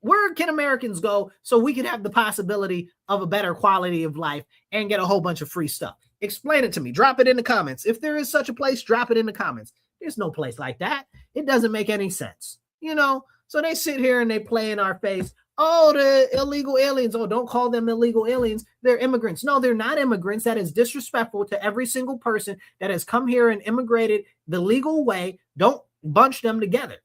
where can Americans go so we can have the possibility of a better quality of life and get a whole bunch of free stuff? Explain it to me. Drop it in the comments. If there is such a place, drop it in the comments. There's no place like that. It doesn't make any sense, you know? So they sit here and they play in our face. Oh, the illegal aliens. Oh, don't call them illegal aliens. They're immigrants. No, they're not immigrants. That is disrespectful to every single person that has come here and immigrated the legal way. Don't bunch them together.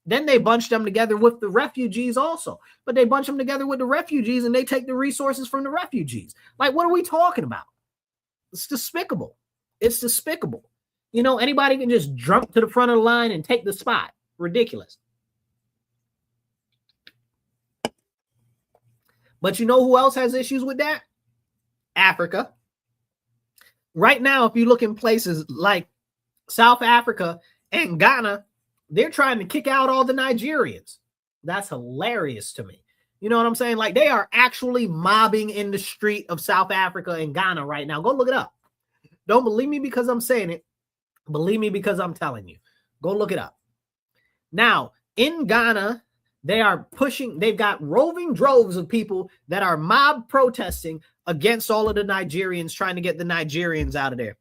Then they bunch them together with the refugees also. But they bunch them together with the refugees and they take the resources from the refugees. Like, what are we talking about? It's despicable. It's despicable. You know, anybody can just jump to the front of the line and take the spot. Ridiculous. But you know who else has issues with that? Africa. Right now, if you look in places like South Africa and Ghana, they're trying to kick out all the Nigerians. That's hilarious to me. You know what I'm saying? Like, they are actually mobbing in the street of South Africa and Ghana right now. Go look it up. Don't believe me because I'm saying it. Believe me because I'm telling you. Go look it up. Now, in Ghana, they've got roving droves of people that are mob protesting against all of the Nigerians, trying to get the Nigerians out of there.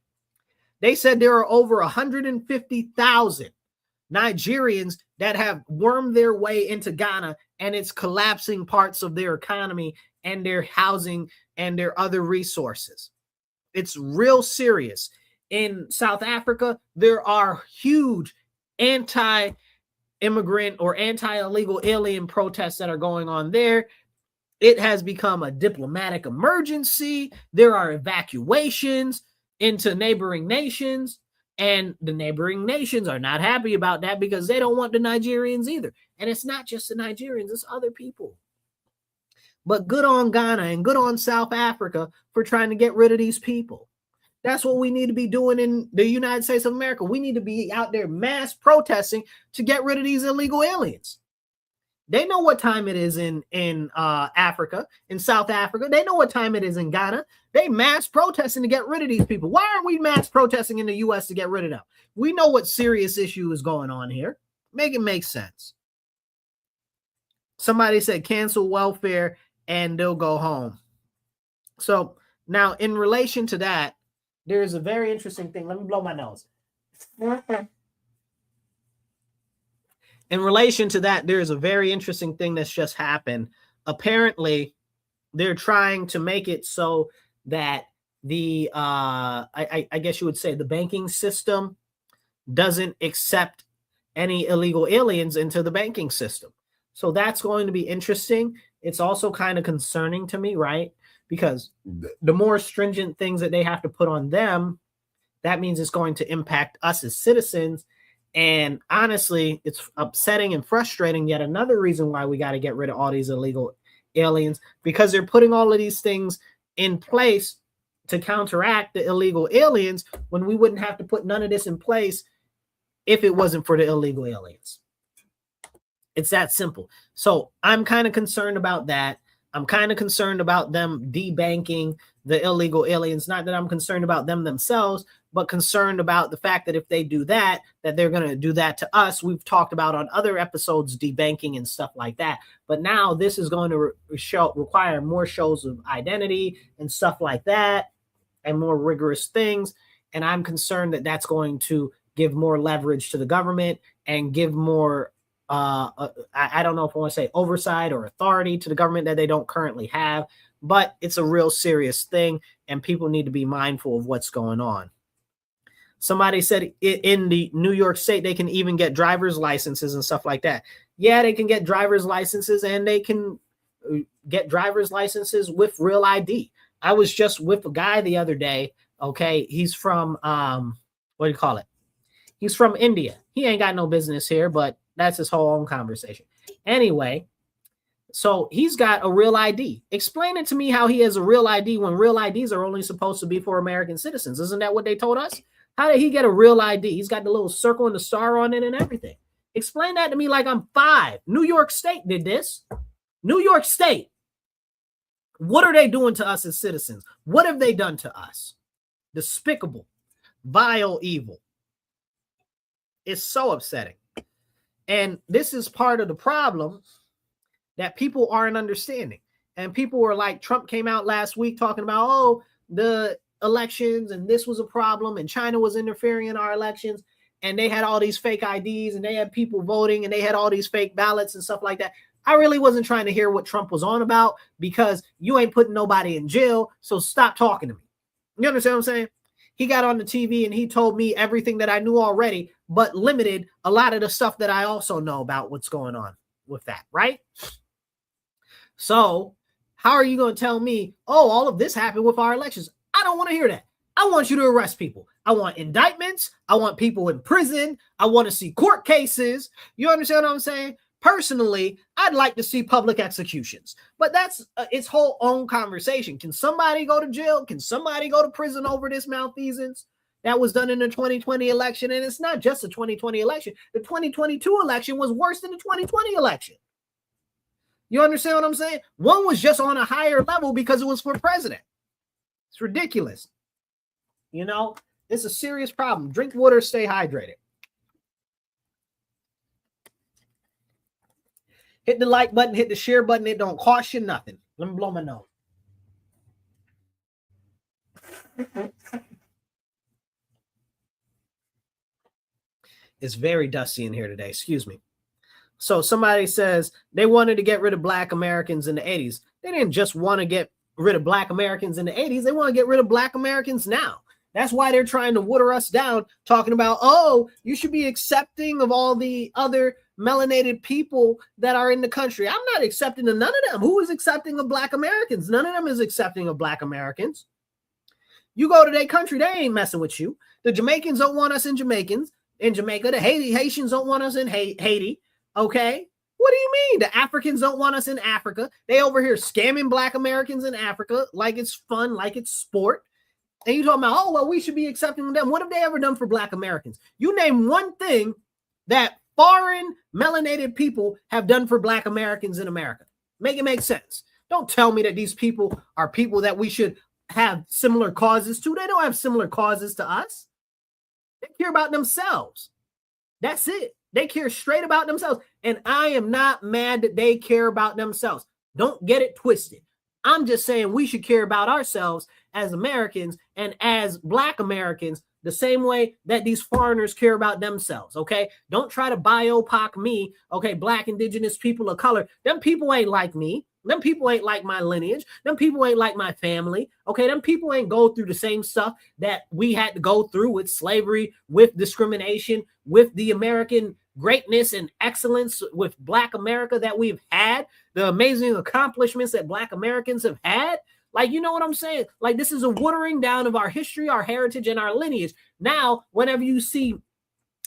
They said there are over 150,000 Nigerians that have wormed their way into Ghana, and it's collapsing parts of their economy and their housing and their other resources. It's real serious. In South Africa, there are huge anti-immigrant or anti-illegal alien protests that are going on there. It has become a diplomatic emergency. There are evacuations into neighboring nations, and the neighboring nations are not happy about that because they don't want the Nigerians either. And it's not just the Nigerians, it's other people. But good on Ghana and good on South Africa for trying to get rid of these people. That's what we need to be doing in the United States of America. We need to be out there mass protesting to get rid of these illegal aliens. They know what time it is in Africa, in South Africa. They know what time it is in Ghana. They mass protesting to get rid of these people. Why aren't we mass protesting in the U.S. to get rid of them? We know what serious issue is going on here. Make it make sense. Somebody said cancel welfare and they'll go home. So now in relation to that, there's a very interesting thing. Let me blow my nose. In relation to that, there's a very interesting thing that's just happened. Apparently, they're trying to make it so that the, I guess you would say the banking system doesn't accept any illegal aliens into the banking system. So that's going to be interesting. It's also kind of concerning to me, right? Because the more stringent things that they have to put on them, that means it's going to impact us as citizens. And honestly, it's upsetting and frustrating. Yet another reason why we got to get rid of all these illegal aliens, because they're putting all of these things in place to counteract the illegal aliens when we wouldn't have to put none of this in place if it wasn't for the illegal aliens. It's that simple. So I'm kind of concerned about that. I'm kind of concerned about them debanking the illegal aliens. Not that I'm concerned about them themselves, but concerned about the fact that if they do that, that they're going to do that to us. We've talked about on other episodes debanking and stuff like that. But now this is going to require more shows of identity and stuff like that and more rigorous things. And I'm concerned that that's going to give more leverage to the government and give more I don't know if I want to say oversight or authority to the government that they don't currently have, but it's a real serious thing and people need to be mindful of what's going on. Somebody said in the New York State, they can even get driver's licenses and stuff like that. Yeah, they can get driver's licenses and they can get driver's licenses with real ID. I was just with a guy the other day. Okay. He's from, what do you call it? He's from India. He ain't got no business here, but that's his whole own conversation. Anyway, so he's got a real ID. Explain it to me how he has a real ID when real IDs are only supposed to be for American citizens. Isn't that what they told us? How did he get a real ID? He's got the little circle and the star on it and everything. Explain that to me like I'm 5. New York State did this. New York State. What are they doing to us as citizens? What have they done to us? Despicable, vile, evil. It's so upsetting. And this is part of the problem that people aren't understanding. And people were like, Trump came out last week talking about, oh, the elections and this was a problem and China was interfering in our elections and they had all these fake IDs and they had people voting and they had all these fake ballots and stuff like that. I really wasn't trying to hear what Trump was on about because you ain't putting nobody in jail. So stop talking to me. You understand what I'm saying? He got on the TV and he told me everything that I knew already, but limited a lot of the stuff that I also know about what's going on with that, right? So how are you going to tell me, oh, all of this happened with our elections? I don't want to hear that. I want you to arrest people. I want indictments. I want people in prison. I want to see court cases. You understand what I'm saying? Personally, I'd like to see public executions, but that's its whole own conversation. Can somebody go to jail? Can somebody go to prison over this malfeasance that was done in the 2020 election? And it's not just the 2020 election. The 2022 election was worse than the 2020 election. You understand what I'm saying? One was just on a higher level because it was for president. It's ridiculous. You know, it's a serious problem. Drink water, stay hydrated. Hit the like button, hit the share button. It don't cost you nothing. Let me blow my nose. It's very dusty in here today. Excuse me. So somebody says they wanted to get rid of Black Americans in the 80s. They didn't just want to get rid of Black Americans in the 80s. They want to get rid of Black Americans now. That's why they're trying to water us down, talking about, oh, you should be accepting of all the other melanated people that are in the country. I'm not accepting of none of them. Who is accepting of Black Americans? None of them is accepting of Black Americans. You go to their country, they ain't messing with you. The Jamaicans don't want us in Jamaica. The Haitians don't want us in Haiti. Okay. What do you mean? The Africans don't want us in Africa. They over here scamming Black Americans in Africa like it's fun, like it's sport. And you talking about, oh, well, we should be accepting them. What have they ever done for Black Americans? You name one thing that foreign melanated people have done for Black Americans in America. Make it make sense. Don't tell me that these people are people that we should have similar causes to. They don't have similar causes to us. They care about themselves. That's it. They care straight about themselves. And I am not mad that they care about themselves. Don't get it twisted. I'm just saying we should care about ourselves as Americans and as Black Americans the same way that these foreigners care about themselves, okay? Don't try to BIPOC me, okay, Black, indigenous people of color. Them people ain't like me. Them people ain't like my lineage. Them people ain't like my family, okay? Them people ain't go through the same stuff that we had to go through with slavery, with discrimination, with the American greatness and excellence with Black America that we've had, the amazing accomplishments that Black Americans have had. Like, you know what I'm saying? Like, this is a watering down of our history, our heritage, and our lineage. Now, whenever you see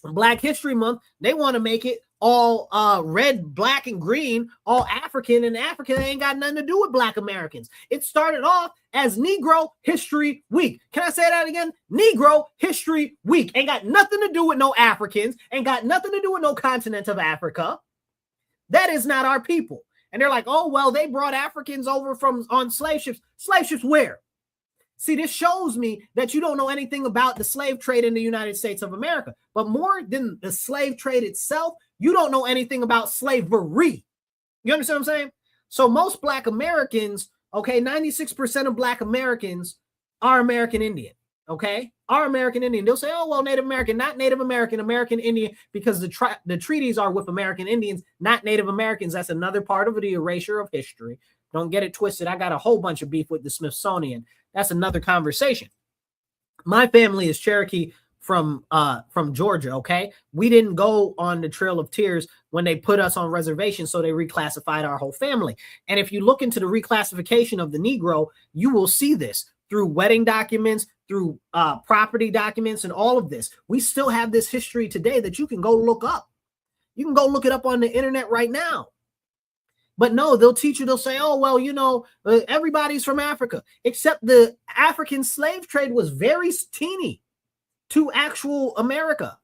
Black History Month, they want to make it all red, black, and green, all African, and Africa ain't got nothing to do with Black Americans. It started off as Negro History Week. Can I say that again? Negro History Week. Ain't got nothing to do with no Africans, ain't got nothing to do with no continent of Africa. That is not our people. And they're like, oh, well, they brought Africans over from on slave ships. Slave ships where? See, this shows me that you don't know anything about the slave trade in the United States of America. But more than the slave trade itself, you don't know anything about slavery. You understand what I'm saying? So most Black Americans, okay, 96% of Black Americans are American Indian, okay? Are American Indian. They'll say, oh, well, Native American, not Native American, American Indian, because the treaties are with American Indians, not Native Americans. That's another part of the erasure of history. Don't get it twisted. I got a whole bunch of beef with the Smithsonian. That's another conversation. My family is Cherokee from Georgia, okay? We didn't go on the Trail of Tears when they put us on reservations, so they reclassified our whole family. And if you look into the reclassification of the Negro, you will see this through wedding documents, through property documents, and all of this. We still have this history today that you can go look up. You can go look it up on the internet right now. But no, they'll teach you, they'll say, oh, well, you know, everybody's from Africa, except the African slave trade was very teeny to actual America.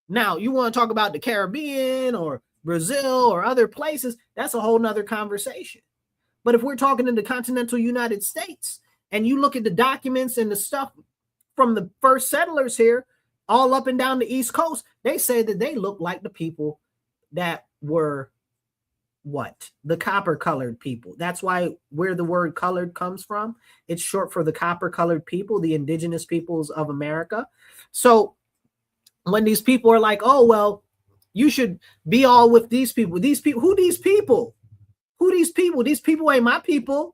Now, you want to talk about the Caribbean or Brazil or other places, that's a whole nother conversation. But if we're talking in the continental United States and you look at the documents and the stuff from the first settlers here, all up and down the East Coast, they say that they look like the people that were what? The copper colored people. That's why where the word colored comes from. It's short for the copper colored people, the indigenous peoples of America. So when these people are like, oh, well, you should be all with these people. These people, who these people? Who these people? These people ain't my people.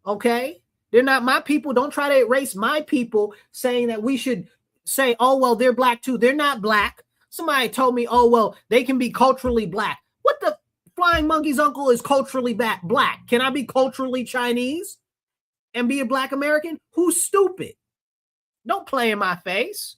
Okay? They're not my people. Don't try to erase my people saying that we should say, oh, well, they're Black too. They're not Black. Somebody told me, oh, well, they can be culturally Black. What the flying monkey's uncle is culturally Black? Can I be culturally Chinese and be a Black American? Who's stupid? Don't play in my face.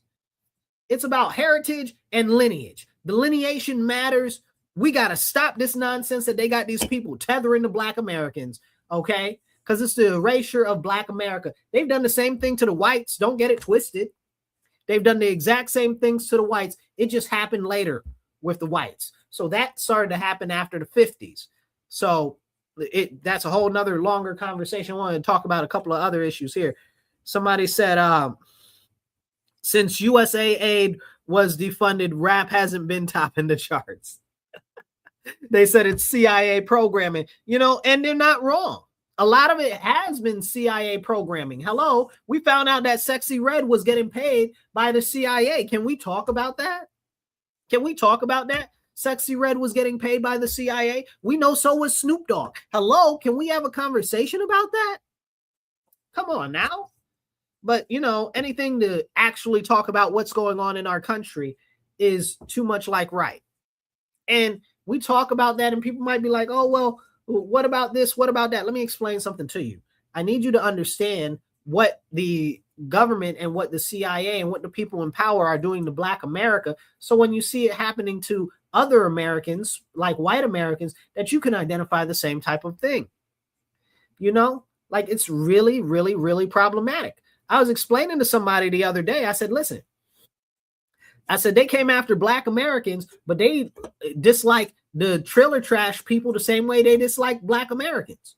It's about heritage and lineage. The lineation matters. We got to stop this nonsense that they got these people tethering to Black Americans, okay? Because it's the erasure of Black America. They've done the same thing to the whites. Don't get it twisted. They've done the exact same things to the whites. It just happened later with the whites. So that started to happen after the 50s. So that's a whole nother longer conversation. I want to talk about a couple of other issues here. Somebody said, since USA aid was defunded, rap hasn't been topping the charts. They said it's CIA programming, you know, and they're not wrong. A lot of it has been CIA programming. Hello, we found out that Sexy Red was getting paid by the CIA. Can we talk about that? Can we talk about that? Sexy Red was getting paid by the CIA. We know so was Snoop Dogg. Hello, can we have a conversation about that? Come on now. But, you know, anything to actually talk about what's going on in our country is too much like right. And we talk about that and people might be like, oh, well, what about this? What about that? Let me explain something to you. I need you to understand what the government and what the CIA and what the people in power are doing to Black America. So when you see it happening to other Americans, like white Americans, that you can identify the same type of thing. You know, like it's really, really, really problematic. I was explaining to somebody the other day, I said, listen, I said, they came after Black Americans, but they dislike the trailer trash people the same way they dislike Black Americans.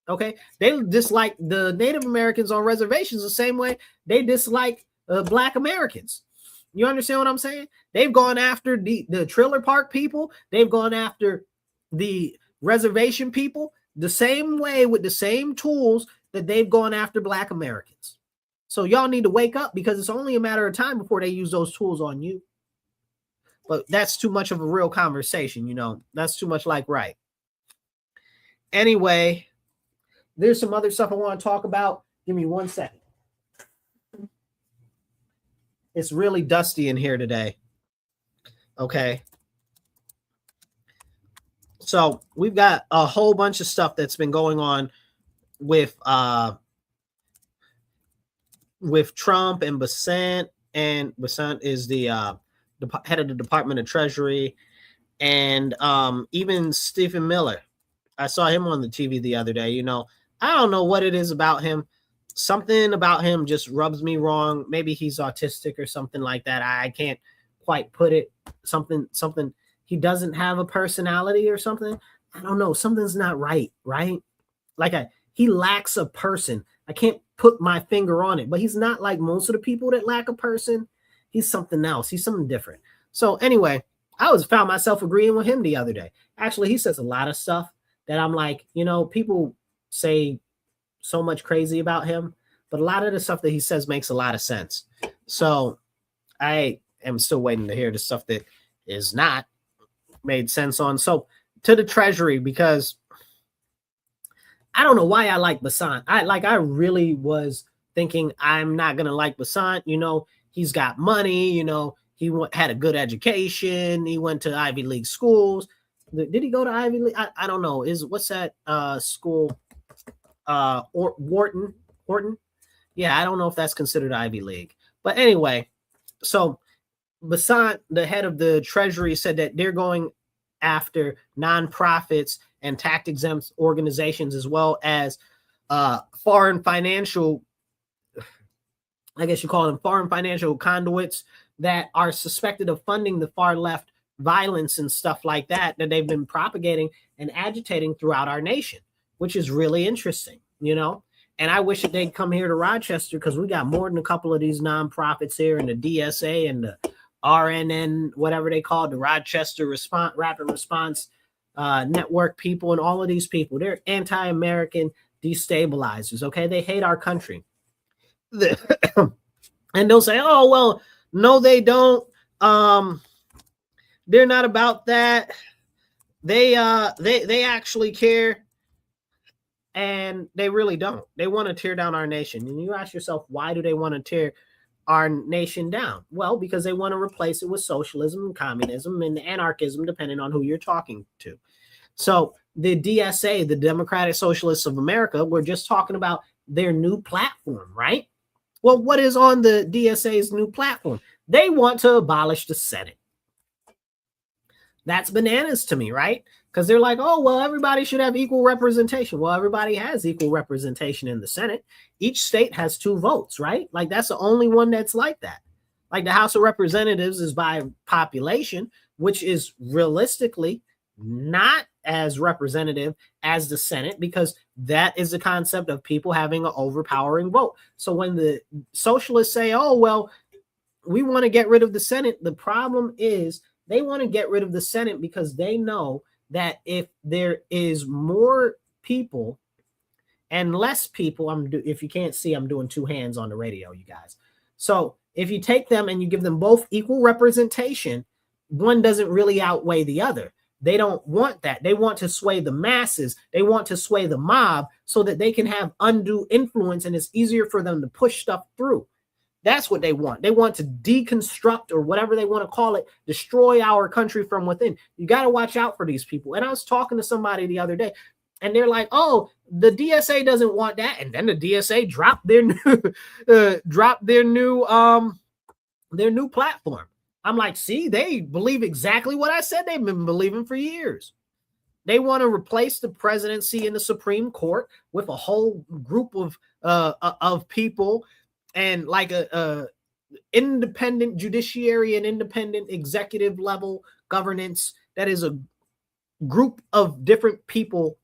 Okay. They dislike the Native Americans on reservations the same way they dislike Black Americans. You understand what I'm saying? They've gone after the trailer park people. They've gone after the reservation people the same way with the same tools that they've gone after Black Americans. So y'all need to wake up because it's only a matter of time before they use those tools on you. But that's too much of a real conversation, you know. That's too much like right. Anyway, there's some other stuff I want to talk about. Give me 1 second. It's really dusty in here today. Okay. So we've got a whole bunch of stuff that's been going on with Trump and Bessent. And Bessent is the head of the Department of Treasury. And even Stephen Miller, I saw him on the TV the other day. I don't know what it is about him. Something about him just rubs me wrong. Maybe he's autistic or something like that. I can't quite put it. Something. He doesn't have a personality or something. I don't know. Something's not right. He lacks a person. I can't put my finger on it, but he's not like most of the people that lack a person. He's something else. He's something different. So anyway, I found myself agreeing with him the other day. Actually, he says a lot of stuff that I'm like, people say so much crazy about him, but a lot of the stuff that he says makes a lot of sense. So I am still waiting to hear the stuff that is not made sense on. So to the Treasury, because I don't know why I like Basant. I really was thinking I'm not going to like Basant. He's got money, he had a good education. He went to Ivy League schools. Did he go to Ivy League? I don't know. What's that school? Wharton? Yeah, I don't know if that's considered Ivy League. But anyway, so Basant, the head of the Treasury, said that they're going after nonprofits and tax-exempt organizations, as well as foreign financial, I guess you call them foreign financial conduits that are suspected of funding the far left violence and stuff like that they've been propagating and agitating throughout our nation, which is really interesting, And I wish that they'd come here to Rochester, because we got more than a couple of these nonprofits here, and the DSA and the RNN, whatever they call it, the Rochester Rapid Response Network people, and all of these people. They're anti-American destabilizers, okay? They hate our country. And they'll say, oh, well, no, they don't. They're not about that. They actually care. And they really don't. They want to tear down our nation. And you ask yourself, why do they want to tear our nation down? Well, because they want to replace it with socialism and communism and anarchism, depending on who you're talking to. So the DSA, the Democratic Socialists of America, we're just talking about their new platform, right? Well, what is on the DSA's new platform? They want to abolish the Senate. That's bananas to me, right? Because they're like, oh, well, everybody should have equal representation. Well, everybody has equal representation in the Senate. Each state has 2 votes, right? Like, that's the only one that's like that. Like, the House of Representatives is by population, which is realistically not as representative as the Senate, because that is the concept of people having an overpowering vote. So when the socialists say, oh, well, we want to get rid of the Senate, the problem is they want to get rid of the Senate because they know that if there is more people and less people, if you can't see, I'm doing 2 hands on the radio, you guys. So if you take them and you give them both equal representation, one doesn't really outweigh the other. They don't want that. They want to sway the masses. They want to sway the mob so that they can have undue influence, and it's easier for them to push stuff through. That's what they want. They want to deconstruct, or whatever they want to call it, destroy our country from within. You got to watch out for these people. And I was talking to somebody the other day, and they're like, oh, the DSA doesn't want that. And then the DSA dropped their new platform. I'm like, see, they believe exactly what I said they've been believing for years. They want to replace the presidency and the Supreme Court with a whole group of people, and like a independent judiciary and independent executive level governance that is a group of different people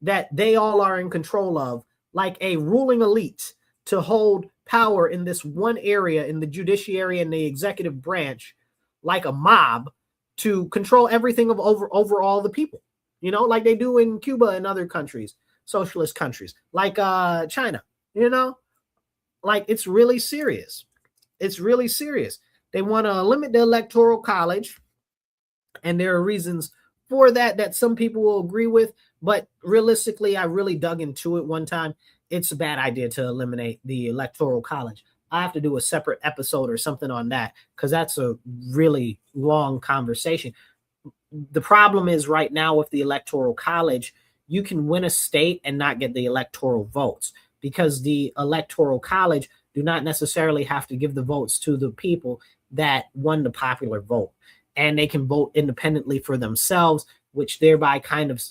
that they all are in control of, like a ruling elite, to hold power in this one area in the judiciary and the executive branch, like a mob, to control everything over all the people, like they do in Cuba and other countries, socialist countries, like China, like it's really serious. It's really serious. They want to limit the Electoral College, and there are reasons for that some people will agree with, but realistically, I really dug into it one time. It's a bad idea to eliminate the Electoral College. I have to do a separate episode or something on that, because that's a really long conversation. The problem is right now with the Electoral College, you can win a state and not get the electoral votes, because the Electoral College do not necessarily have to give the votes to the people that won the popular vote. and they can vote independently for themselves, which thereby kind of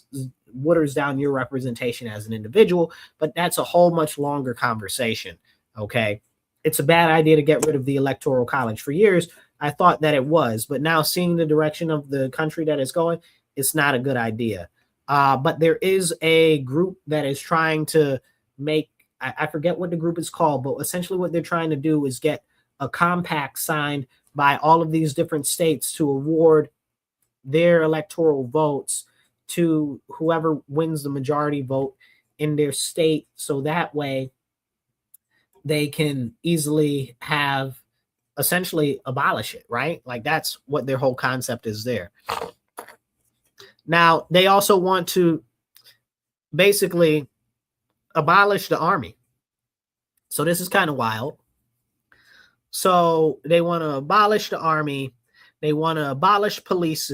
waters down your representation as an individual. But that's a whole much longer conversation. Okay. It's a bad idea to get rid of the Electoral College. For years, I thought that it was, but now seeing the direction of the country that it's going, it's not a good idea. But there is a group that is trying to make, I forget what the group is called, but essentially what they're trying to do is get a compact signed by all of these different states to award their electoral votes to whoever wins the majority vote in their state. So that way they can easily have essentially abolish it, right? Like that's what their whole concept is there. Now, they also want to basically abolish the army. So this is kind of wild. So they want to abolish the army. They want to abolish police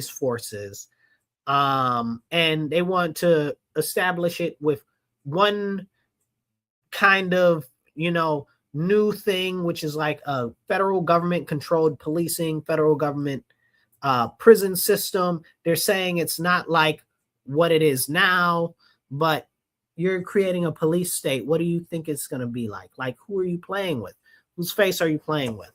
forces. And they want to establish it with one kind of, new thing, which is like a federal government controlled policing, federal government prison system. They're saying it's not like what it is now, but you're creating a police state. What do you think it's going to be like? Like, who are you playing with? Whose face are you playing with?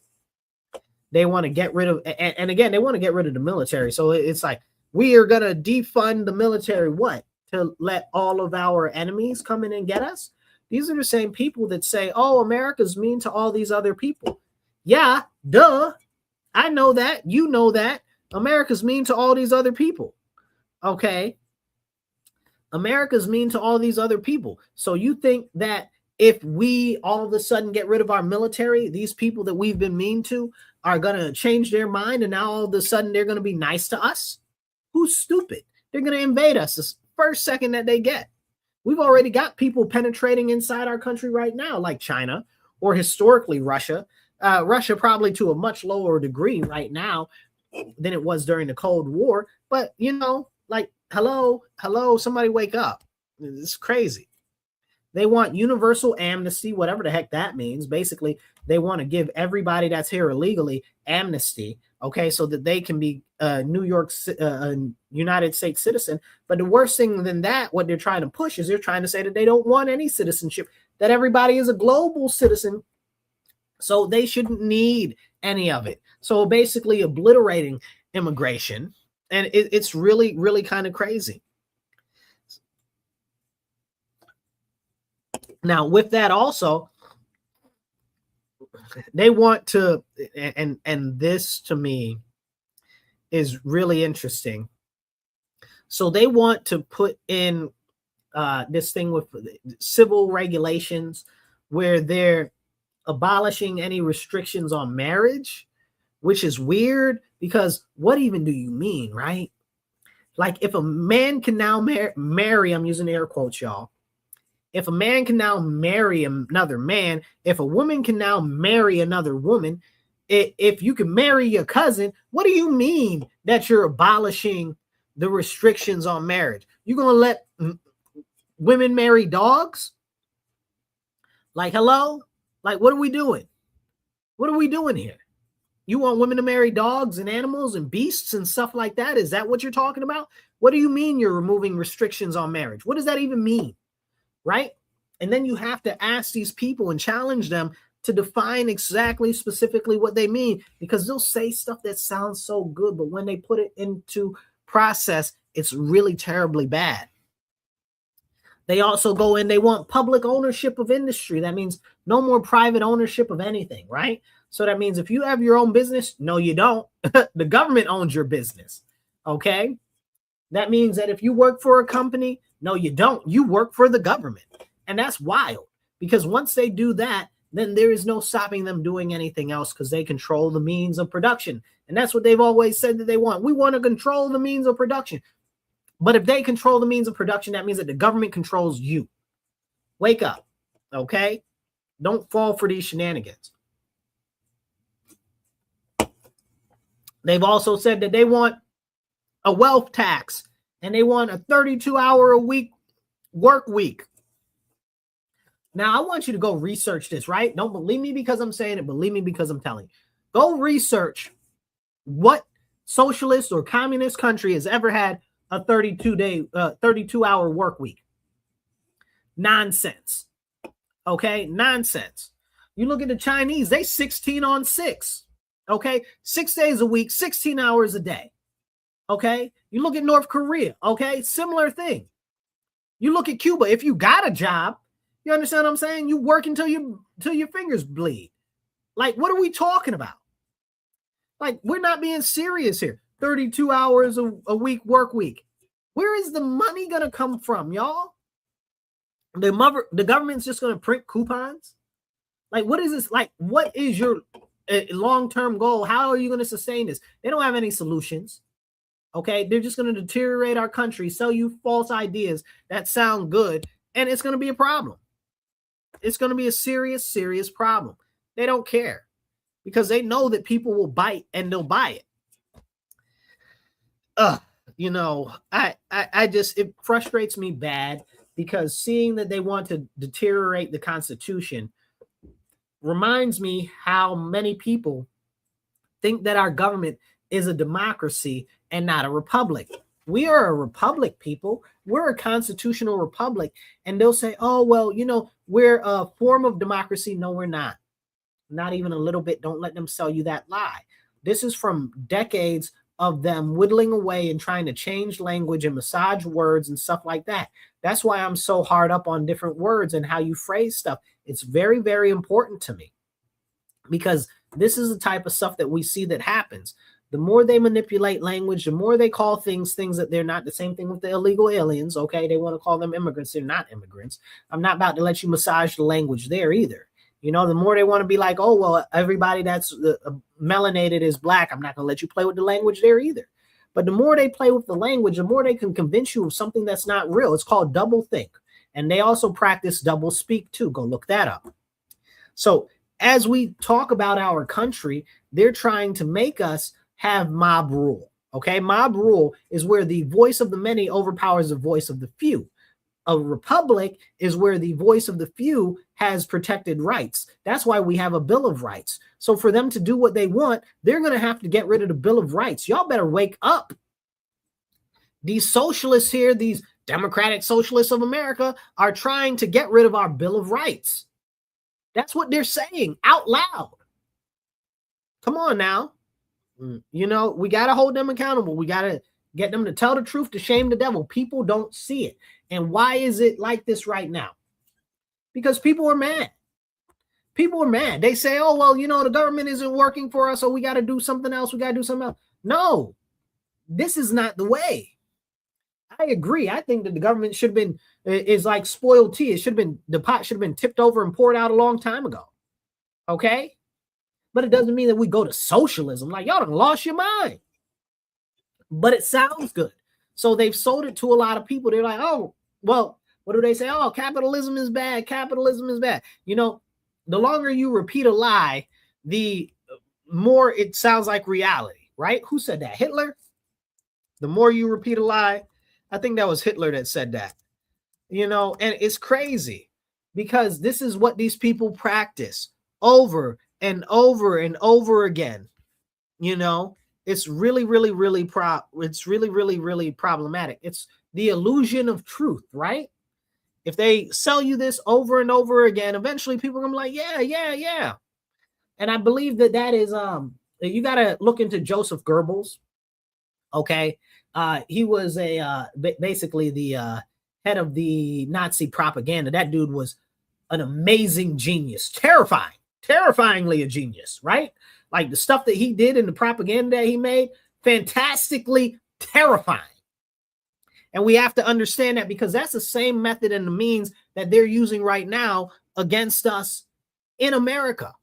They want to get rid of, and again, they want to get rid of the military. So it's like, we are going to defund the military. What? To let all of our enemies come in and get us? These are the same people that say, oh, America's mean to all these other people. Yeah, duh. I know that. You know that. America's mean to all these other people. Okay. America's mean to all these other people. So you think that if we all of a sudden get rid of our military, these people that we've been mean to are going to change their mind and now all of a sudden they're going to be nice to us? Who's stupid? They're going to invade us the first second that they get. We've already got people penetrating inside our country right now, like China or historically Russia. Russia probably to a much lower degree right now than it was during the Cold War. But, like, hello, somebody wake up. It's crazy. They want universal amnesty, whatever the heck that means. Basically, they want to give everybody that's here illegally amnesty, okay, so that they can be United States citizen. But the worst thing than that, what they're trying to push is they're trying to say that they don't want any citizenship, that everybody is a global citizen, so they shouldn't need any of it. So basically obliterating immigration, and it's really, really kind of crazy. Now, with that also, they want to, and this to me is really interesting. So they want to put in this thing with civil regulations where they're abolishing any restrictions on marriage, which is weird because what even do you mean, right? Like if a man can now marry, I'm using air quotes, y'all. If a man can now marry another man, if a woman can now marry another woman, if you can marry your cousin, what do you mean that you're abolishing the restrictions on marriage? You're going to let women marry dogs? Like, hello? Like, what are we doing? What are we doing here? You want women to marry dogs and animals and beasts and stuff like that? Is that what you're talking about? What do you mean you're removing restrictions on marriage? What does that even mean? Right? And then you have to ask these people and challenge them to define exactly specifically what they mean, because they'll say stuff that sounds so good, but when they put it into process, it's really terribly bad. They also go in, they want public ownership of industry. That means no more private ownership of anything, right? So that means if you have your own business, no, you don't. The government owns your business, okay? That means that if you work for a company, no, you don't. You work for the government. And that's wild, because once they do that, then there is no stopping them doing anything else because they control the means of production. And that's what they've always said that they want. We want to control the means of production. But if they control the means of production, that means that the government controls you. Wake up, okay? Don't fall for these shenanigans. They've also said that they want a wealth tax and they want a 32-hour-a-week work week. Now, I want you to go research this, right? Don't believe me because I'm saying it. Believe me because I'm telling you. Go research What socialist or communist country has ever had a 32-hour work week? Nonsense. Okay, nonsense. You look at the Chinese, they 16 on 6. Okay, 6 days a week, 16 hours a day. Okay, you look at North Korea. Okay, similar thing. You look at Cuba. If you got a job, you understand what I'm saying? You work until your fingers bleed. Like, what are we talking about? Like, we're not being serious here. 32 hours a week work week. Where is the money gonna come from, y'all? The government's just gonna print coupons? Like, what is this? Like, what is your long-term goal? How are you gonna sustain this? They don't have any solutions. Okay, they're just gonna deteriorate our country, sell you false ideas that sound good, and it's gonna be a problem. It's gonna be a serious, serious problem. They don't care because they know that people will bite and they'll buy it. You know, I just, it frustrates me bad because seeing that they want to deteriorate the Constitution reminds me how many people think that our government is a democracy and not a republic. We are a republic, people. We're a constitutional republic. And they'll say, oh, well, you know, we're a form of democracy. No, we're not. Not even a little bit. Don't let them sell you that lie. This is from decades of them whittling away and trying to change language and massage words and stuff like that. That's why I'm so hard up on different words and how you phrase stuff. It's very, very important to me because this is the type of stuff that we see that happens. The more they manipulate language, the more they call things that they're not. The same thing with the illegal aliens. Okay, they want to call them immigrants. They're not immigrants. I'm not about to let you massage the language there either. You know, the more they want to be like, oh, well, everybody that's melanated is black. I'm not going to let you play with the language there either. But the more they play with the language, the more they can convince you of something that's not real. It's called double think. And they also practice double speak too. Go look that up. So as we talk about our country, they're trying to make us have mob rule. Okay, mob rule is where the voice of the many overpowers the voice of the few. A republic is where the voice of the few has protected rights. That's why we have a Bill of Rights. So for them to do what they want, they're going to have to get rid of the Bill of Rights. Y'all better wake up. These socialists here, these democratic socialists of America, are trying to get rid of our Bill of Rights. That's what they're saying out loud. Come on now. You know, we got to hold them accountable. We got to get them to tell the truth, to shame the devil. People don't see it. And why is it like this right now? Because people are mad. People are mad. They say, oh, well, you know, the government isn't working for us, so we got to do something else. We got to do something else. No, this is not the way. I agree. I think that the government should have been, is like spoiled tea. It should have been, the pot should have been tipped over and poured out a long time ago. Okay? But it doesn't mean that we go to socialism. Like, y'all done lost your mind. But it sounds good. So they've sold it to a lot of people. They're like, oh, well, what do they say? Oh, capitalism is bad. Capitalism is bad. You know, the longer you repeat a lie, the more it sounds like reality, right? Who said that? Hitler? The more you repeat a lie, I think that was Hitler that said that. You know, and it's crazy because this is what these people practice over and over and over again. You know, it's really, really, really problematic. It's the illusion of truth, right? If they sell you this over and over again, eventually people are gonna be like, yeah. And I believe that is you got to look into Joseph Goebbels. Okay, he was basically the head of the Nazi propaganda. That dude was an amazing genius, terrifyingly a genius, right? Like the stuff that he did in the propaganda that he made, fantastically terrifying. And we have to understand that because that's the same method and the means that they're using right now against us in America.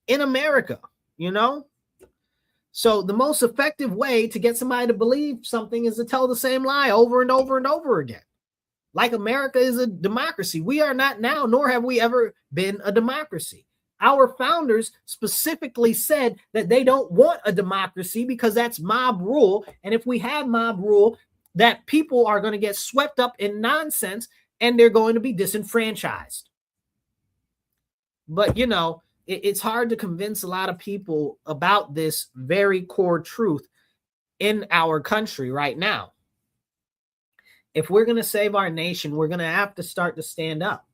In America, you know? So the most effective way to get somebody to believe something is to tell the same lie over and over and over again. Like America is a democracy. We are not now, nor have we ever been a democracy. Our founders specifically said that they don't want a democracy because that's mob rule. And if we have mob rule, that people are going to get swept up in nonsense and they're going to be disenfranchised. But, you know, It's hard to convince a lot of people about this very core truth in our country right now. If we're going to save our nation, we're going to have to start to stand up,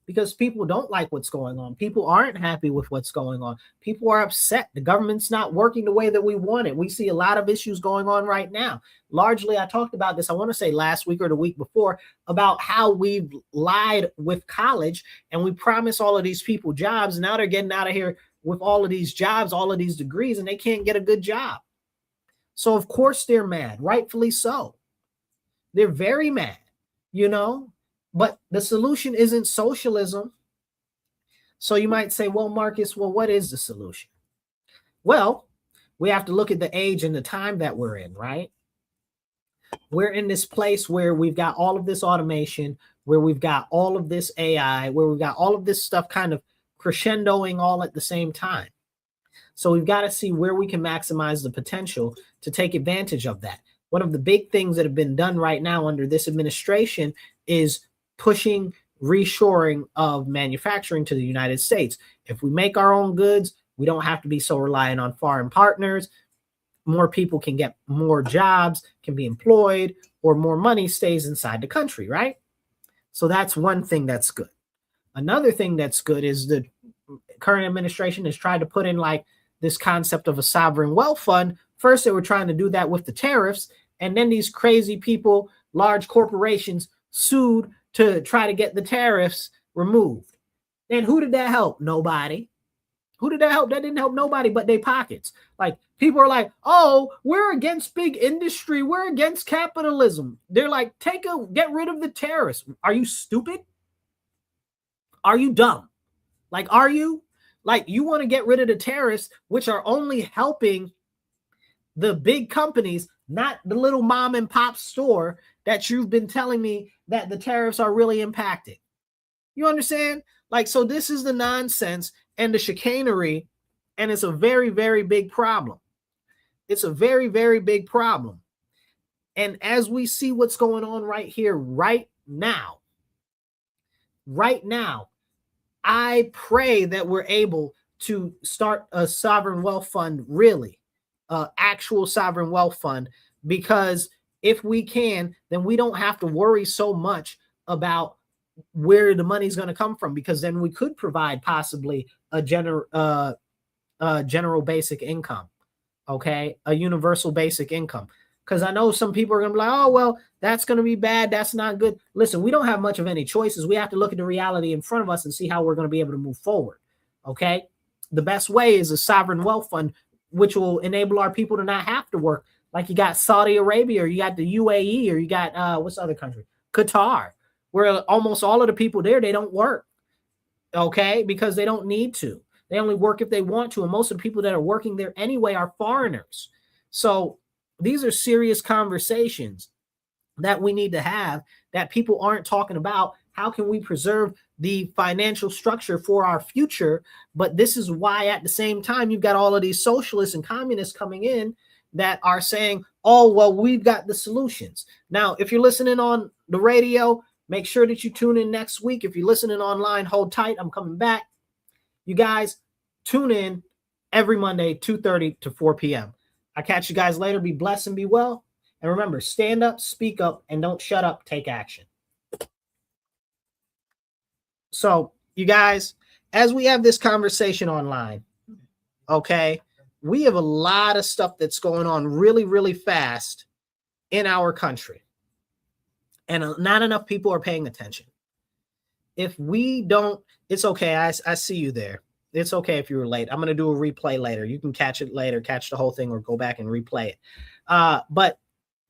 because people don't like what's going on. People aren't happy with what's going on. People are upset. The government's not working the way that we want it. We see a lot of issues going on right now. Largely, I talked about this, I want to say last week or the week before, about how we've lied with college and we promise all of these people jobs. Now they're getting out of here with all of these jobs, all of these degrees, and they can't get a good job. So of course they're mad, rightfully so. They're very mad, you know, but the solution isn't socialism. So you might say, well, Marcus, well, what is the solution? Well, we have to look at the age and the time that we're in, right? We're in this place where we've got all of this automation, where we've got all of this AI, where we've got all of this stuff kind of crescendoing all at the same time. So we've got to see where we can maximize the potential to take advantage of that. One of the big things that have been done right now under this administration is pushing reshoring of manufacturing to the United States. If we make our own goods, we don't have to be so reliant on foreign partners. More people can get more jobs, can be employed, or more money stays inside the country, right? So that's one thing that's good. Another thing that's good is the current administration has tried to put in like this concept of a sovereign wealth fund. First, they were trying to do that with the tariffs, and then these crazy people, large corporations, sued to try to get the tariffs removed. And who did that help? Nobody. Who did that help? That didn't help nobody but their pockets. Like, people are like, oh, we're against big industry. We're against capitalism. They're like, get rid of the tariffs. Are you stupid? Are you dumb? Like, are you? Like, you want to get rid of the tariffs, which are only helping the big companies, not the little mom and pop store that you've been telling me that the tariffs are really impacting. You understand? Like, so this is the nonsense and the chicanery, and it's a very, very big problem. It's a very, very big problem. And as we see what's going on right here, right now, I pray that we're able to start a sovereign wealth fund, really, actual sovereign wealth fund, because if we can, then we don't have to worry so much about where the money's going to come from, because then we could provide possibly a general basic income, okay, a universal basic income. Because I know some people are going to be like, oh, well, that's going to be bad. That's not good. Listen, we don't have much of any choices. We have to look at the reality in front of us and see how we're going to be able to move forward, okay? The best way is a sovereign wealth fund, which will enable our people to not have to work. Like you got Saudi Arabia, or you got the UAE, or you got, what's the other country? Qatar, where almost all of the people there, they don't work, okay? Because they don't need to. They only work if they want to. And most of the people that are working there anyway are foreigners. So these are serious conversations that we need to have that people aren't talking about. How can we preserve the financial structure for our future? But this is why at the same time, you've got all of these socialists and communists coming in that are saying, oh, well, we've got the solutions. Now, if you're listening on the radio, make sure that you tune in next week. If you're listening online, hold tight. I'm coming back. You guys tune in every Monday, 2:30 to 4 p.m. I catch you guys later. Be blessed and be well. And remember, stand up, speak up, and don't shut up. Take action. So, you guys, as we have this conversation online, okay, we have a lot of stuff that's going on really, really fast in our country. And not enough people are paying attention. If we don't, it's okay. I see you there. It's okay if you were late. I'm going to do a replay later. You can catch it later, catch the whole thing, or go back and replay it. But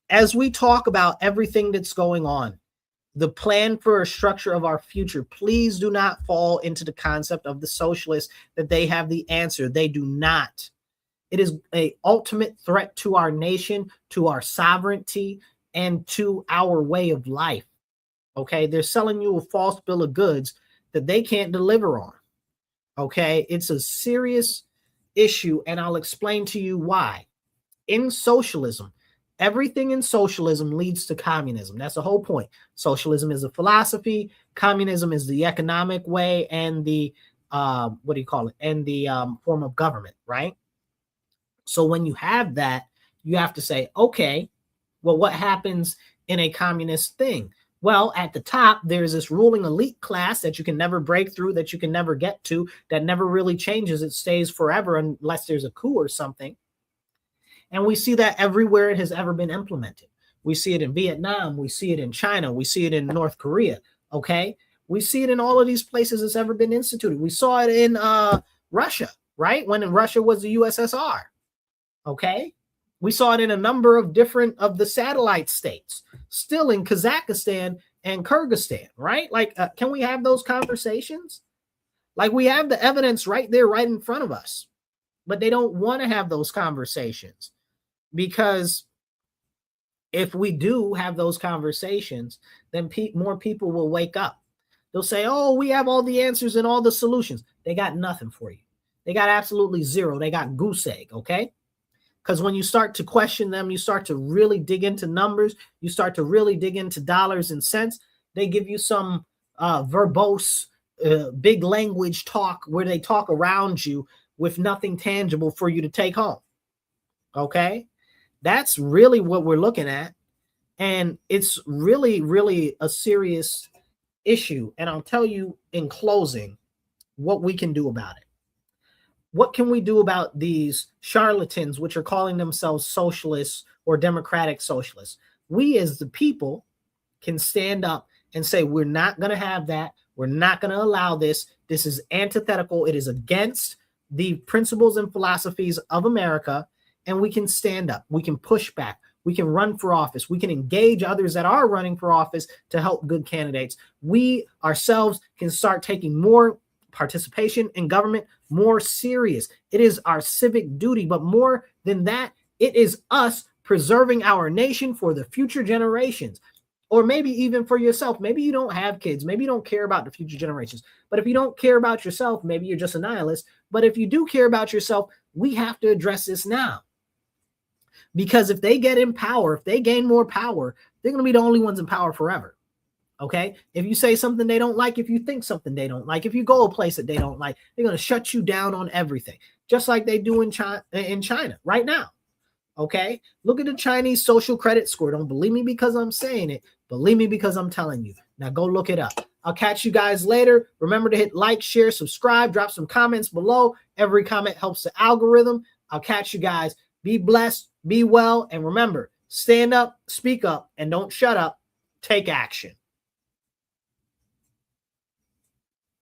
as we talk about everything that's going on, the plan for a structure of our future, please do not fall into the concept of the socialists that they have the answer. They do not. It is an ultimate threat to our nation, to our sovereignty, and to our way of life. Okay, they're selling you a false bill of goods that they can't deliver on. Okay, it's a serious issue, and I'll explain to you why. In socialism, everything in socialism leads to communism. That's the whole point. Socialism is a philosophy. Communism is the economic way and the what do you call it? And the form of government, right? So when you have that, you have to say, okay, well, what happens in a communist thing? Well, at the top, there's this ruling elite class that you can never break through, that you can never get to, that never really changes. It stays forever unless there's a coup or something. And we see that everywhere it has ever been implemented. We see it in Vietnam. We see it in China. We see it in North Korea. Okay. We see it in all of these places it's ever been instituted. We saw it in Russia, right? When Russia was the USSR. Okay. We saw it in a number of different of the satellite states, still in Kazakhstan and Kyrgyzstan, right? Like, can we have those conversations? Like, we have the evidence right there, right in front of us, but they don't want to have those conversations, because if we do have those conversations, then more people will wake up. They'll say, oh, we have all the answers and all the solutions. They got nothing for you. They got absolutely zero. They got goose egg, okay? Because when you start to question them, you start to really dig into numbers, you start to really dig into dollars and cents, they give you some verbose, big language talk where they talk around you with nothing tangible for you to take home. Okay? That's really what we're looking at. And it's really, really a serious issue. And I'll tell you in closing what we can do about it. What can we do about these charlatans, which are calling themselves socialists or democratic socialists? We as the people can stand up and say, we're not going to have that. We're not going to allow this. This is antithetical. It is against the principles and philosophies of America. And we can stand up. We can push back. We can run for office. We can engage others that are running for office to help good candidates. We ourselves can start taking more participation in government more serious. It is our civic duty, but more than that, it is us preserving our nation for the future generations, or maybe even for yourself. Maybe you don't have kids. Maybe you don't care about the future generations. But if you don't care about yourself, maybe you're just a nihilist. But if you do care about yourself, we have to address this now. Because if they get in power, if they gain more power, they're going to be the only ones in power forever. Okay? If you say something they don't like, if you think something they don't like, if you go a place that they don't like, they're going to shut you down on everything, just like they do in China right now. Okay? Look at the Chinese social credit score. Don't believe me because I'm saying it. Believe me because I'm telling you. Now go look it up. I'll catch you guys later. Remember to hit like, share, subscribe, drop some comments below. Every comment helps the algorithm. I'll catch you guys. Be blessed, be well, and remember, stand up, speak up, and don't shut up. Take action.